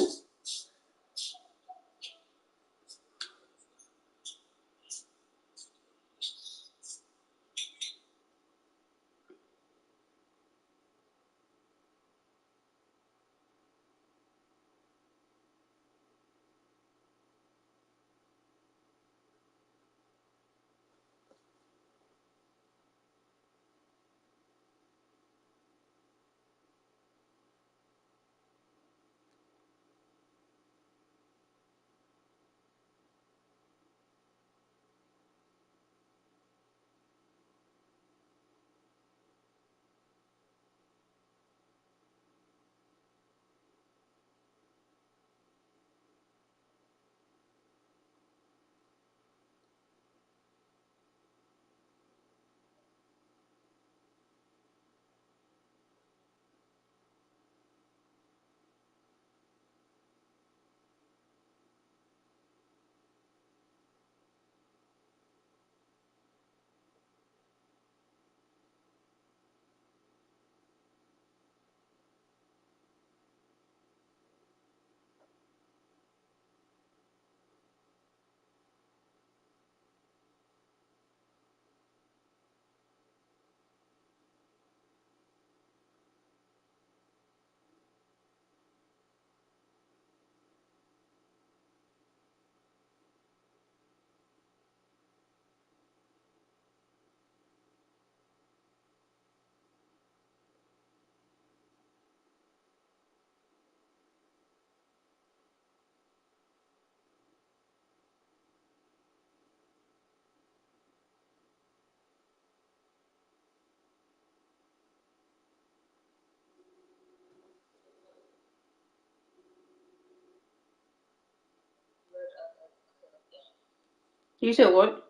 You said what?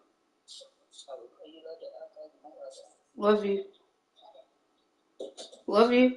Love you. Love you.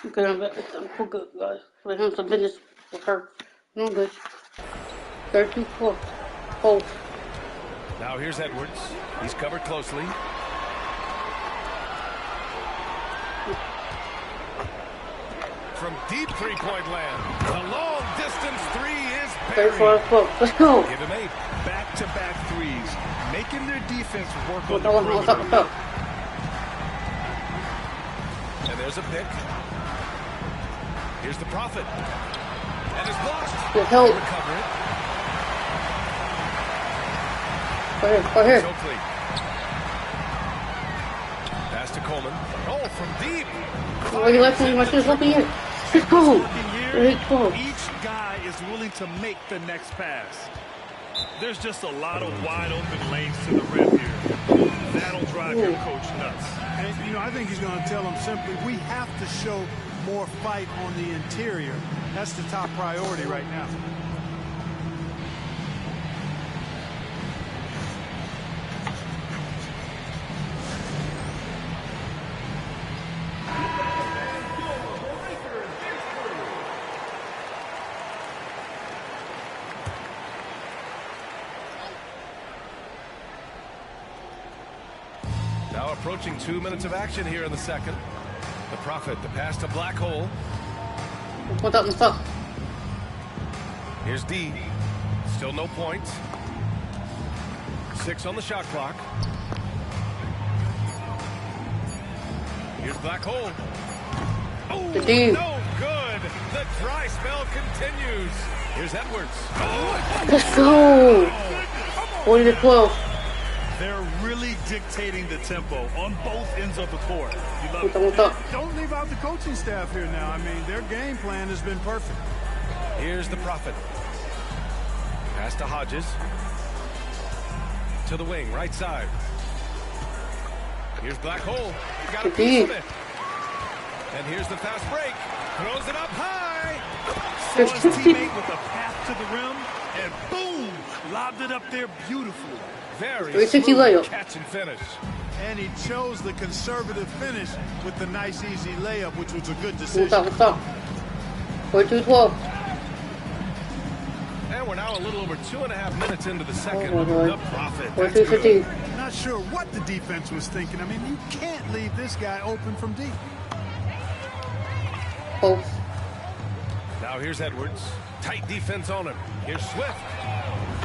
Okay, I'm good, guys. We're having some business. Okay. No good. 32-12. Hold. Now here's Edwards. He's covered closely. From deep three-point land, the long-distance three is buried. 34-12. Let's go. Give him 8 back-to-back threes, making their defense work on What's the up? What's up? perimeter. And there's a pick. Here's the Prophet. And it's blocked. Good help. They recover it. Right here. Oakley. Pass to Coleman. Oh, from deep. Oh, he left me. My shit's open here. Let's go. 8-12. Each guy is willing to make the next pass. There's just a lot of wide open lanes to the rim here. That'll drive your coach nuts. And, you know, I think he's going to tell them simply, we have to show more fight on the interior. That's the top priority right now. Now approaching 2 minutes of action here in the second. The Prophet, the pass to Black Hole. What's up? What's up? Here's D. Still no points. 6 on the shot clock. Here's Black Hole. Oh, The D. no good. The dry spell continues. Here's Edwards. Oh, Let's go. 40-12. They're really dictating the tempo on both ends of the court. You love What's up? Don't leave out the coaching staff here now. I mean, their game plan has been perfect. here's the Prophet. Pass to Hodges. To the wing, right side. Here's Black Hole. Got a piece of it. And here's the fast break. Throws it up high. Saw his teammate with a path to the rim, and boom! Lobbed it up there beautifully. Very smooth catch and finish. And he chose the conservative finish with the nice, easy layup, which was a good decision. What's up? 42-12. And we're now a little over 2.5 minutes into the second. Oh, the Prophet. That's good. 42-15. Not sure what the defense was thinking. I mean, you can't leave this guy open from deep. Oh. Now here's Edwards. Tight defense on him. Here's Swift.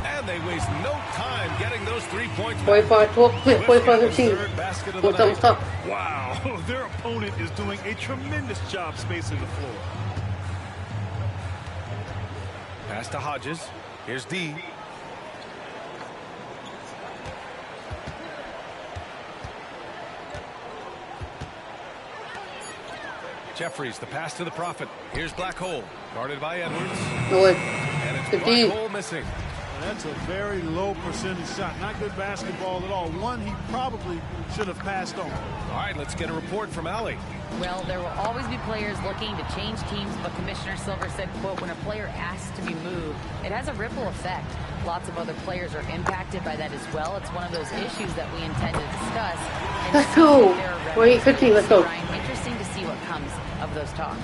And they waste no time getting those 3 points back. 45-12. 45-15. What's up? Wow, their opponent is doing a tremendous job spacing the floor. Pass to Hodges. Here's D. Jeffries, the pass to the Prophet. Here's Black Hole. Guarded by Edwards. No way. And it's 15. Black Hole missing. That's a very low percentage shot. Not good basketball at all. One he probably should have passed on. All right, let's get a report from Allie. Well, there will always be players looking to change teams, but Commissioner Silver said, quote, when a player asks to be moved, it has a ripple effect. Lots of other players are impacted by that as well. It's one of those issues that we intend to discuss. And Let's go. 48-15. Let's go. Ryan, interesting to see what comes of those talks.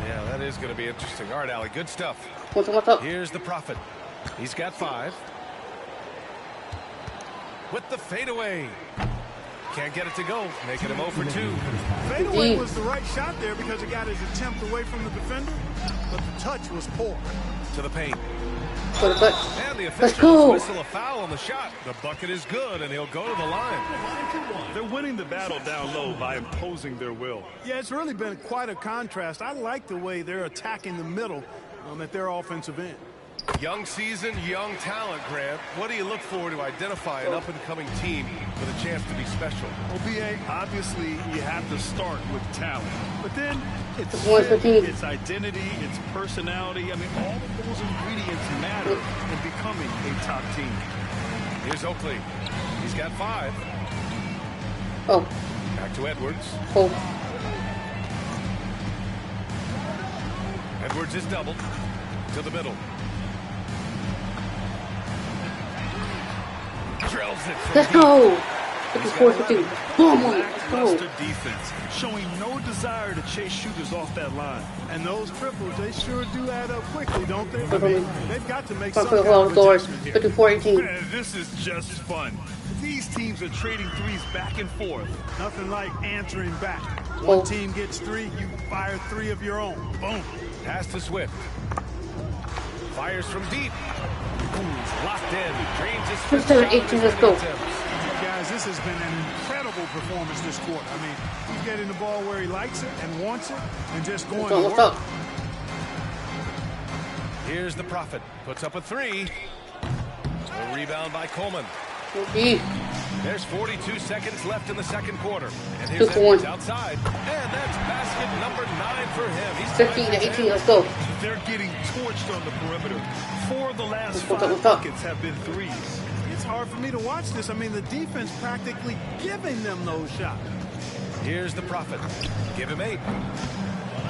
Yeah, that is going to be interesting. All right, Allie, good stuff. What's up? Here's the Prophet. He's got 5. With the fadeaway. Can't get it to go, making him 0 for 2. Fadeaway was the right shot there because it got his attempt away from the defender, but the touch was poor. To the paint. And the officials whistle a foul on the shot. The bucket is good, and he'll go to the line. They're winning the battle down low by imposing their will. Yeah, it's really been quite a contrast. I like the way they're attacking the middle at their offensive end. Young season, young talent, Grant. What do you look for to identify an up-and-coming team with a chance to be special? Well, B.A., obviously you have to start with talent. But then it's its identity, its personality. I mean, all of those ingredients matter in becoming a top team. Here's Oakley. He's got 5. Oh. Back to Edwards. Oh. Edwards is doubled. To the middle. Drills it. Let's go. 54-15. Boom! Let's go. Lackluster defense, showing no desire to chase shooters off that line. And those triples, they sure do add up quickly, don't they? I mean, they've got to make some Front kind foot of doors. adjustment here. 54-18. Man, this is just fun. These teams are trading threes back and forth. Nothing like answering back. One team gets 3, you fire 3 of your own. Boom. Pass to Swift. Fires from deep. Locked in. Drains his first shot. 18, let's go. Guys, this has been an incredible performance this quarter. I mean, he's getting the ball where he likes it and wants it and just going to What's work. up? Here's the Prophet. Puts up a 3. A rebound by Coleman. There's 42 seconds left in the second quarter. And here's Edwards outside. And that's basket number 9 for him. He's 15-18, let's go. They're getting torched on the perimeter. 4 of the last 5 buckets have been threes. It's hard for me to watch this. I mean, the defense practically giving them those shots. Here's the Prophet. Give him 8.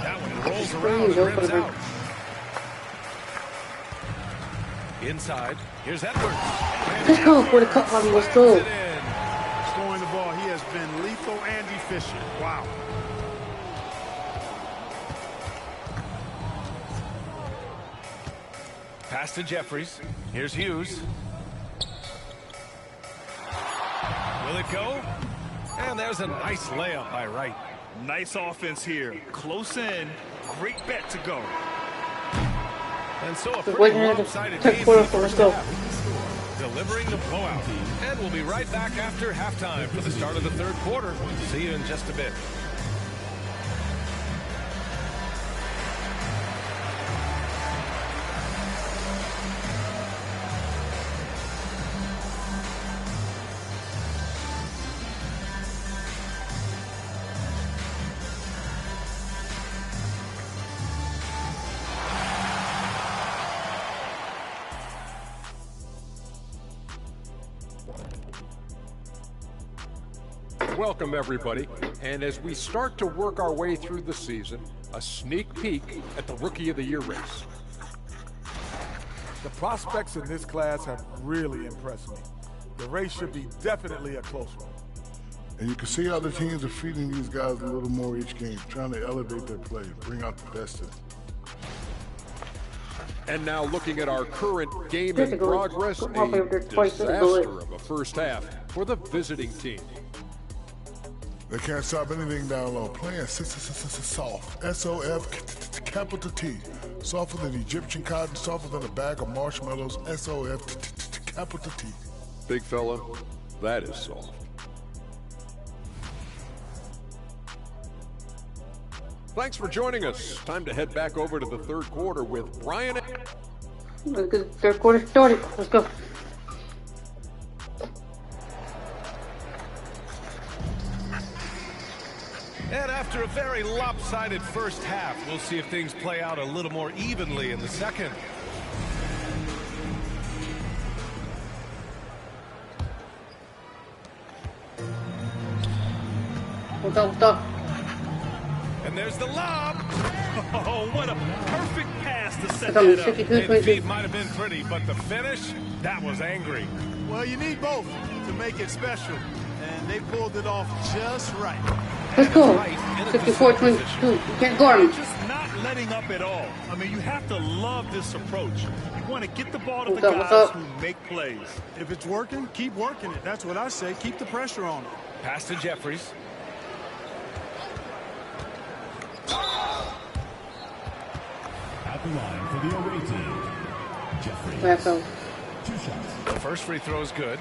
That one rolls around and rims out. Inside. Here's Edwards. Let's go for the cut body. Let's go. Scoring the ball, he has been lethal and efficient. Wow. Pass to Jeffries. Here's Hughes. Will it go? And there's a nice layup by Wright. Nice offense here. Close in. Great bet to go. And so a pretty lopsided game for the first half. Delivering the blowout. And we'll be right back after halftime for the start of the third quarter. See you in just a bit. Welcome, everybody. And as we start to work our way through the season, a sneak peek at the Rookie of the Year race. The prospects in this class have really impressed me. The race should be definitely a close one. And you can see how the teams are feeding these guys a little more each game, trying to elevate their play, bring out the best in them. And now looking at our current game in progress, a disaster of a first half for the visiting team. They can't stop anything down low. Playing soft. S-O-F, capital T. Softer than Egyptian cotton, softer than a bag of marshmallows. S-O-F, capital T. Big fella, that is soft. Thanks for joining us. Time to head back over to the third quarter with Brian. Let's get the third quarter started. Let's go. And after a very lopsided first half, we'll see if things play out a little more evenly in the second. What's up? And there's the lob. Oh, what a perfect pass to set that up. The feed might have been pretty, but the finish, that was angry. Well, you need both to make it special. And they pulled it off just right. Let's go. 54-22. You can't guard him. Just not letting up at all. I mean, you have to love this approach. You want to get the ball to the guys who make plays. If it's working, keep working it. That's what I say. Keep the pressure on it. Pass to Jeffries. At the line for the away team, Jeffries. 2 shots. The first free throw is good.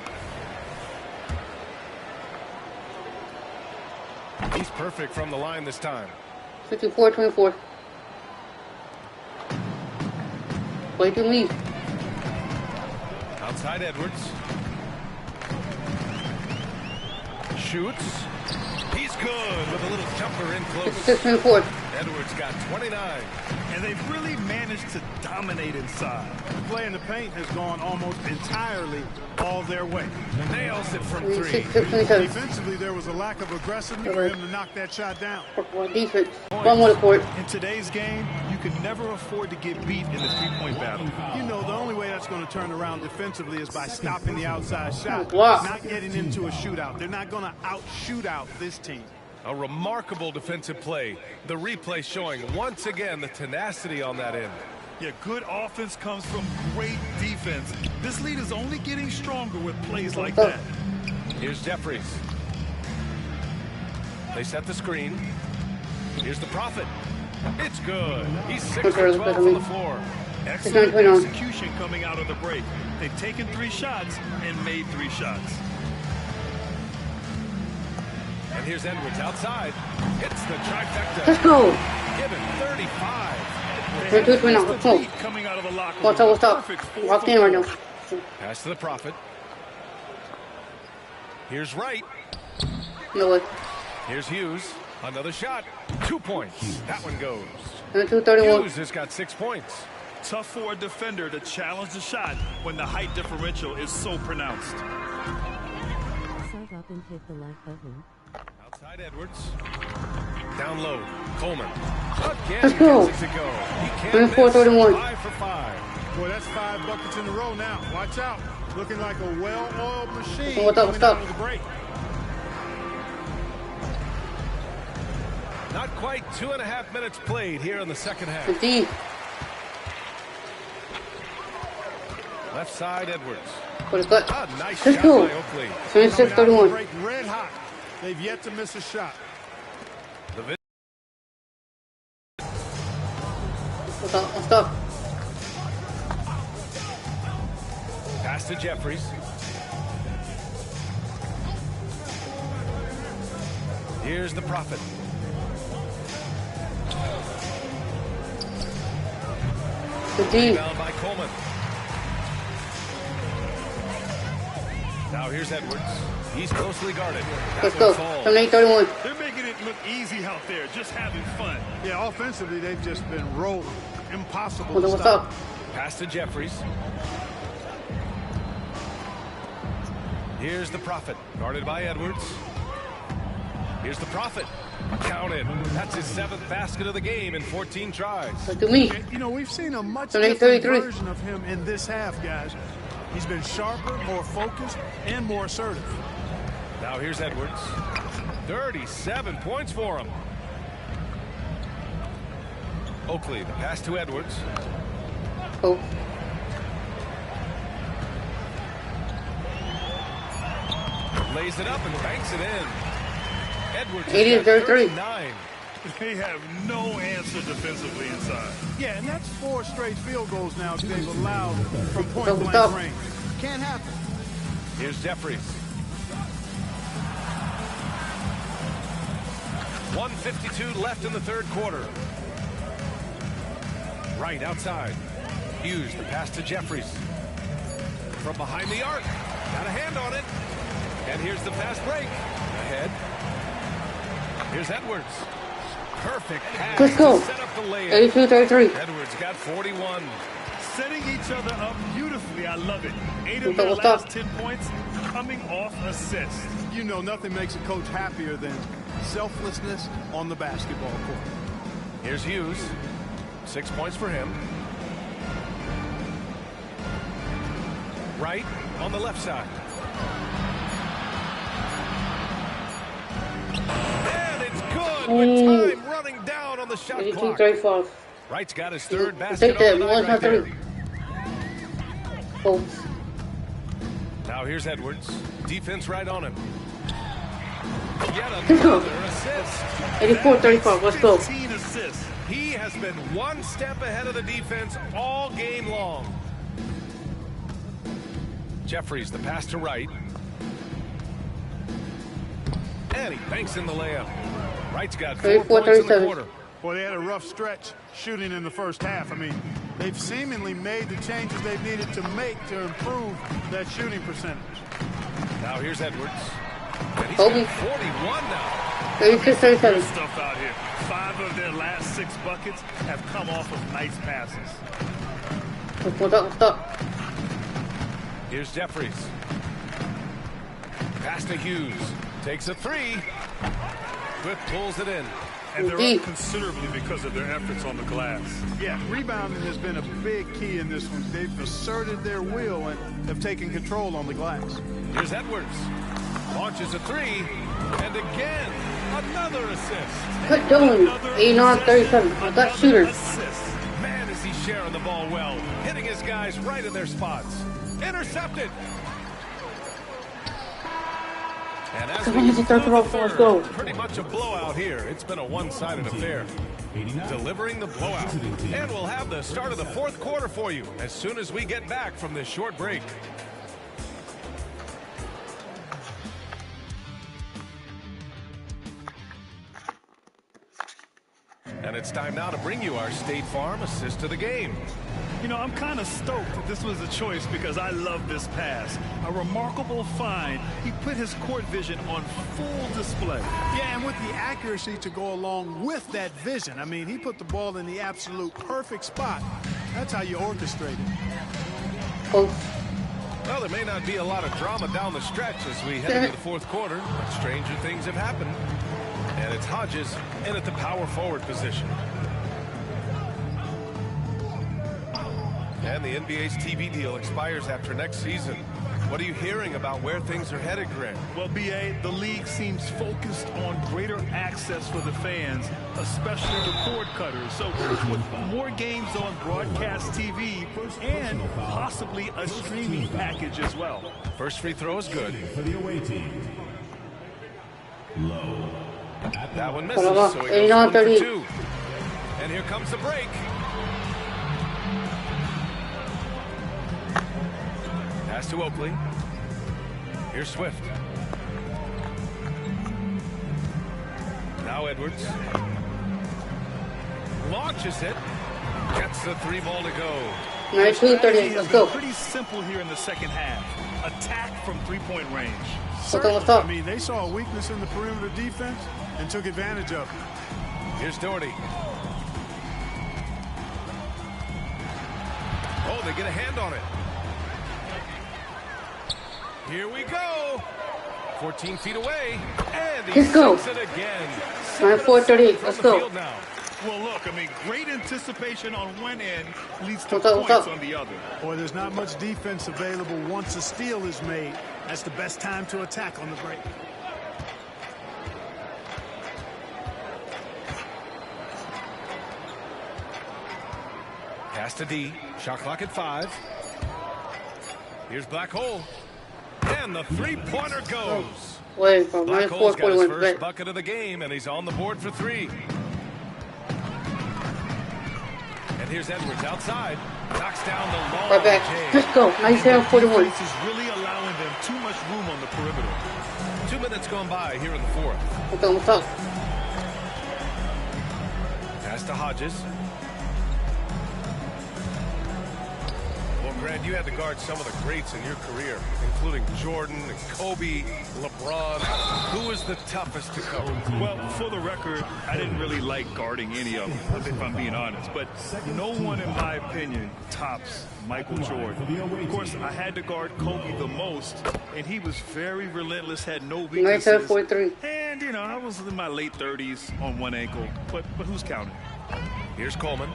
He's perfect from the line this time. 54-24. Play to me. Outside Edwards. Shoots. He's good with a little jumper in close. 56-24. Edwards got 29. And they've really managed to dominate inside. The play in the paint has gone almost entirely all their way. Nails it from 3. Defensively, there was a lack of aggressiveness for him to knock that shot down. Defense. One more court. In today's game, you can never afford to get beat in the three-point battle. You know, the only way that's going to turn around defensively is by stopping the outside shot, Wow. not getting into a shootout. They're not going to out-shoot out this team. A remarkable defensive play. The replay showing once again the tenacity on that end. Yeah, good offense comes from great defense. This lead is only getting stronger with plays like that. Here's Jeffries. They set the screen. Here's the Prophet. It's good. He's 6 for 12 on the floor. Excellent execution coming out of the break. They've taken 3 shots and made 3 shots. And here's Edwards outside. Hits the trifecta. Let's go. Given 35. Coming out of the locker room. What's up? Locked in right now. Pass to the Prophet. Here's Wright. No way. Here's Hughes. Another shot. 2 points. That one goes. 231. Hughes has got 6 points. Tough for a defender to challenge the shot when the height differential is so pronounced. Sub up and hit the like button. Outside Edwards. Down low. Coleman. Again, let's go. He can't miss. 431. 5 for 5. Boy, that's 5 buckets in a row now. Watch out. Looking like a well-oiled machine. What's up? What's up? The break. Not quite 2.5 minutes played here in the second half. Indeed. Left side, Edwards. For the cut. Nice let's shot go. by Oakley. 26-31. Break red hot. They've yet to miss a shot. What's up? What's up? Pass to Jeffries. Here's the Prophet. Rebound by Coleman. Now here's Edwards. He's closely guarded. Let's go. 28-31. They're making it look easy out there, just having fun. Yeah, offensively, they've just been rolling. Impossible to What's stop. up? Pass to Jeffries. Here's the Prophet, guarded by Edwards. Here's the Prophet. Counted. That's his 7th basket of the game in 14 tries. To me. You know, we've seen a much different 33. version of him in this half, guys. He's been sharper, more focused, and more assertive. Now here's Edwards. 37 points for him. Oakley, the pass to Edwards. Oh. Lays it up and banks it in. Edwards 80-33. They have no answer defensively inside. Yeah, and that's 4 straight field goals now they've allowed from point-blank range. Can't happen. Here's Jeffries. 1:52 left in the third quarter. Right outside. Hughes, the pass to Jeffries. From behind the arc. Got a hand on it. And here's the fast break. Ahead. Here's Edwards. Perfect pass Let's go. to set up the layup. 82-33. Edwards got 41. Setting each other up beautifully. I love it. 8 of their last 10 points coming off assists. You know, nothing makes a coach happier than selflessness on the basketball court. Here's Hughes. 6 points for him. Right on the left side. And it's good with time running down on the shot clock. 82-35. Wright's got his 3rd basket Take that. on the night right there. Now here's Edwards. Defense right on him. Yet another assist. 84-35. Let's go. 15 assists. He has been 1 step ahead of the defense all game long. Jeffries, the pass to Wright. And he banks in the layup. Wright's got 4 points in the quarter. Well, they had a rough stretch shooting in the first half. I mean, they've seemingly made the changes they've needed to make to improve that shooting percentage. Now here's Edwards. And he's got 41 now. 36-37. Stuff out here. 5 of their last 6 buckets have come off of nice passes. What's up? Here's Jeffries. Pass to Hughes. Takes a 3. Swift pulls it in. And they're up considerably because of their efforts on the glass. Yeah, rebounding has been a big key in this one. They've asserted their will and have taken control on the glass. Here's Edwards. Launches a three. And again, another assist. Put Dillon, 89-37. I got shooter. Man, is he sharing the ball well. Hitting his guys right in their spots. Intercepted. And as we let's go. Pretty much a blowout here. It's been a one-sided affair. Delivering the blowout. And we'll have the start of the fourth quarter for you as soon as we get back from this short break. And it's time now to bring you our State Farm assist to the game. You know, I'm kind of stoked that this was a choice because I love this pass. A remarkable find. He put his court vision on full display. Yeah, and with the accuracy to go along with that vision. I mean, he put the ball in the absolute perfect spot. That's how you orchestrate it. Well, there may not be a lot of drama down the stretch as we head into the fourth quarter, but stranger things have happened. And it's Hodges in at the power forward position. And the NBA's TV deal expires after next season. What are you hearing about where things are headed, Grant? Well, B.A., the league seems focused on greater access for the fans, especially the cord cutters. So with more games on broadcast TV and possibly a streaming package as well. First free throw is good. For the away team. Low. That one misses, so he goes 1 for 2. And here comes the break. Pass to Oakley. Here's Swift. Now Edwards. Launches it. Gets the three ball to go. 92-38. Let's go. Pretty simple here in the second half. Attack from three-point range. I mean, they saw a weakness in the perimeter defense and took advantage of it. Here's Doherty. Oh, they get a hand on it. Here we go. 14 feet away. And he sinks it again. 94-38. Let's go. Well, look, I mean, great anticipation on one end leads to points on the other. Boy, there's not much defense available once a steal is made. That's the best time to attack on the break. Pass to D. Shot clock at 5. Here's Black Hole. And the three-pointer goes. Black Hole's got his first bucket of the game, and he's on the board for 3. And here's Edwards outside. Knocks down the long right back. Let's go. 97-41. This is really allowing them too much room on the perimeter. 2 minutes gone by here in the fourth. What's up? Pass to Hodges. Well, Grant, you had to guard some of the greats in your career, including Jordan, and Kobe, LeBron. Who was the toughest to cover? Well, for the record, I didn't really like guarding any of them, if I'm being honest. But no one, in my opinion, tops Michael Jordan. Of course, I had to guard Kobe the most, and he was very relentless, had no weaknesses. 97-43. And, you know, I was in my late 30s on one ankle, but who's counting? Here's Coleman.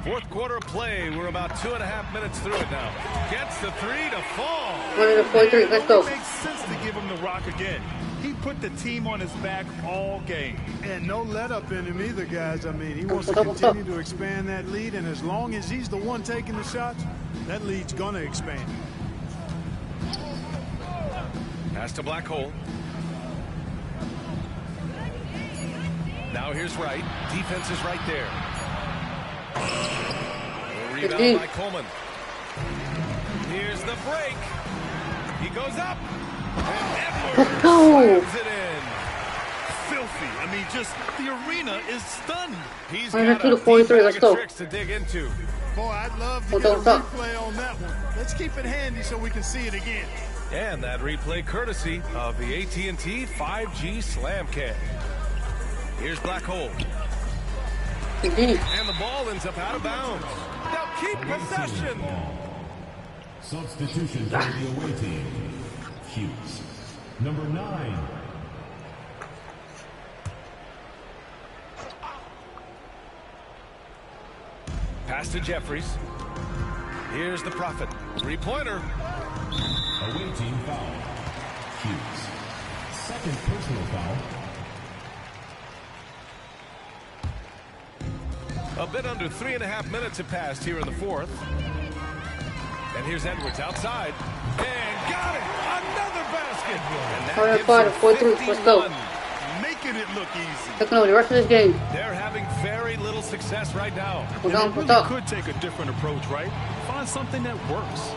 Fourth quarter play. We're about 2.5 minutes through it now. Gets the three to fall. 143. Let's go. It makes sense to give him the rock again. He put the team on his back all game. And no let up in him either, guys. I mean, he wants to continue to expand that lead, and as long as he's the one taking the shots, that lead's going to expand. Pass to Black Hole. Now here's Wright. Defense is right there. Rebound by Coleman. Here's the break. He goes up. And Edwards slams it in. Filthy. I mean, just the arena is stunned. He's got a deep bag of tricks to dig into. Boy, I'd love to get a replay on that one. Let's keep it handy so we can see it again. And that replay courtesy of the AT&T 5G Slam Cam. Here's Black Hole. And the ball ends up out of bounds. They'll keep possession. Substitution for the away team. Hughes. Number 9, Pass to Jeffries. Here's the Prophet. Three-pointer. Away team foul. Hughes. Second personal foul. A bit under 3.5 minutes have passed here in the fourth. And here's Edwards outside. And got it! Another basket! And that gives him 51. Let's go. Making it look easy. Taking over the rest of this game. They're having very little success right now. And they really could take a different approach, right? Find something that works.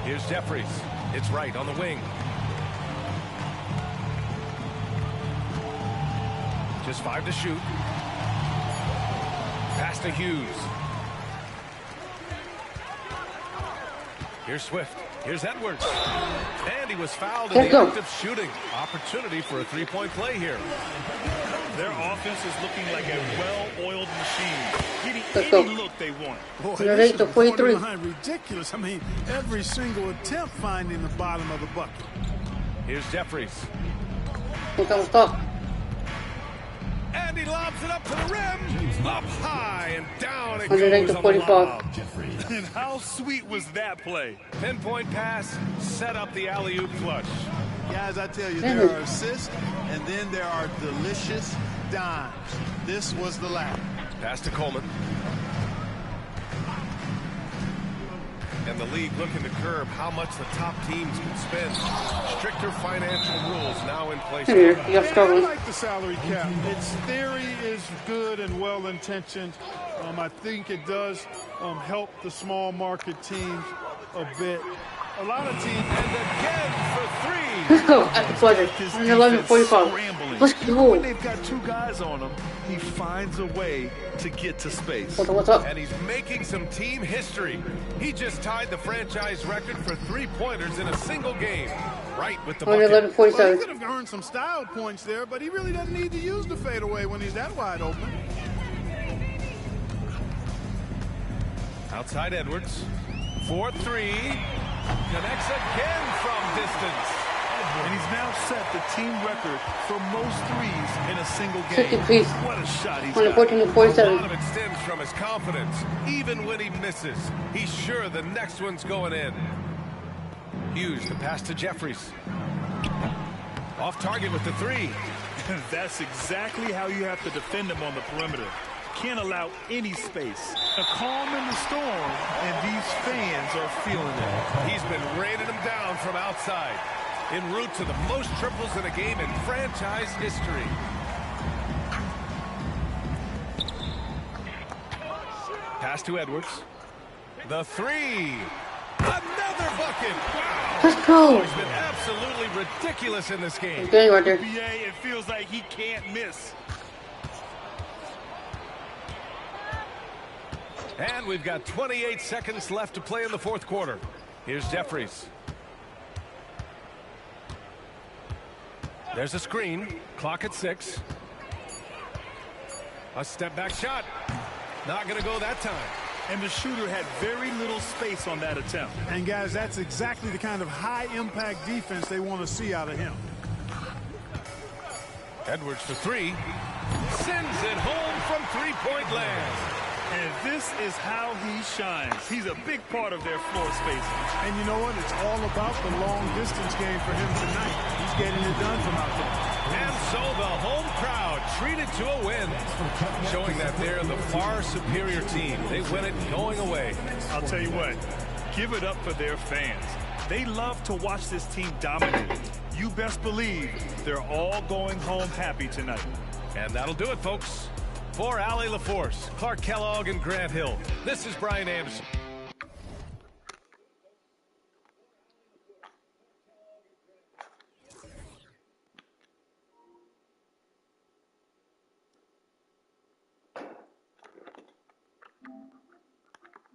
Here's Jeffries. It's right on the wing. Just 5 to shoot. Pass to Hughes. Here's Swift. Here's Edwards. And he was fouled in the act of shooting. Opportunity for a three-point play here. Their offense is looking like a well-oiled machine. Getting any look they want. Boy, this is 49 ridiculous. I mean, every single attempt finding the bottom of the bucket. Here's Jeffries. Stop. And he lobs it up to the rim. Up high and down it 108 goes to 45. And how sweet was that play? Pinpoint pass, set up the alley-oop flush. Guys, I tell you, there are assists, and then there are delicious dimes. This was the latter. Pass to Coleman. And the league looking to curb how much the top teams can spend. Stricter financial rules now in place. I like the salary cap. Its theory is good and well-intentioned. I think it does help the small market teams a bit. A lot of teams. And again for three. Let's go. At the pleasure. 11:45. Let's go. When they've got two guys on him, he finds a way to get to space. What's up? And he's making some team history. He just tied the franchise record for three-pointers in a single game. Right with the bucket. 11:47. Well, he could have earned some style points there, but he really doesn't need to use the fadeaway when he's that wide open. Outside Edwards. 4-3. Connects again from distance. And he's now set the team record for most threes in a single game. What a shot he's got. 14 to 47. A lot of it stems from his confidence. Even when he misses, he's sure the next one's going in. Hughes, the pass to Jeffries. Off target with the three. That's exactly how you have to defend him on the perimeter. Can't allow any space. A calm in the storm, and these fans are feeling it. He's been raining them down from outside. En route to the most triples in a game in franchise history. Pass to Edwards. The three. Another bucket. Wow. Let's go. He's been absolutely ridiculous in this game. Okay, right there. NBA, it feels like he can't miss. And we've got 28 seconds left to play in the fourth quarter. Here's Jeffries. There's a screen. Clock at 6. A step back shot. Not going to go that time. And the shooter had very little space on that attempt. And guys, that's exactly the kind of high-impact defense they want to see out of him. Edwards for three. Sends it home from three-point land. And this is how he shines. He's a big part of their floor space. And you know what? It's all about the long-distance game for him tonight. He's getting it done from out there. And so the home crowd treated to a win, showing that they're the far superior team. They win it going away. I'll tell you what, give it up for their fans. They love to watch this team dominate. You best believe they're all going home happy tonight. And that'll do it, folks. For Allie LaForce, Clark Kellogg, and Grant Hill, this is Brian Anderson.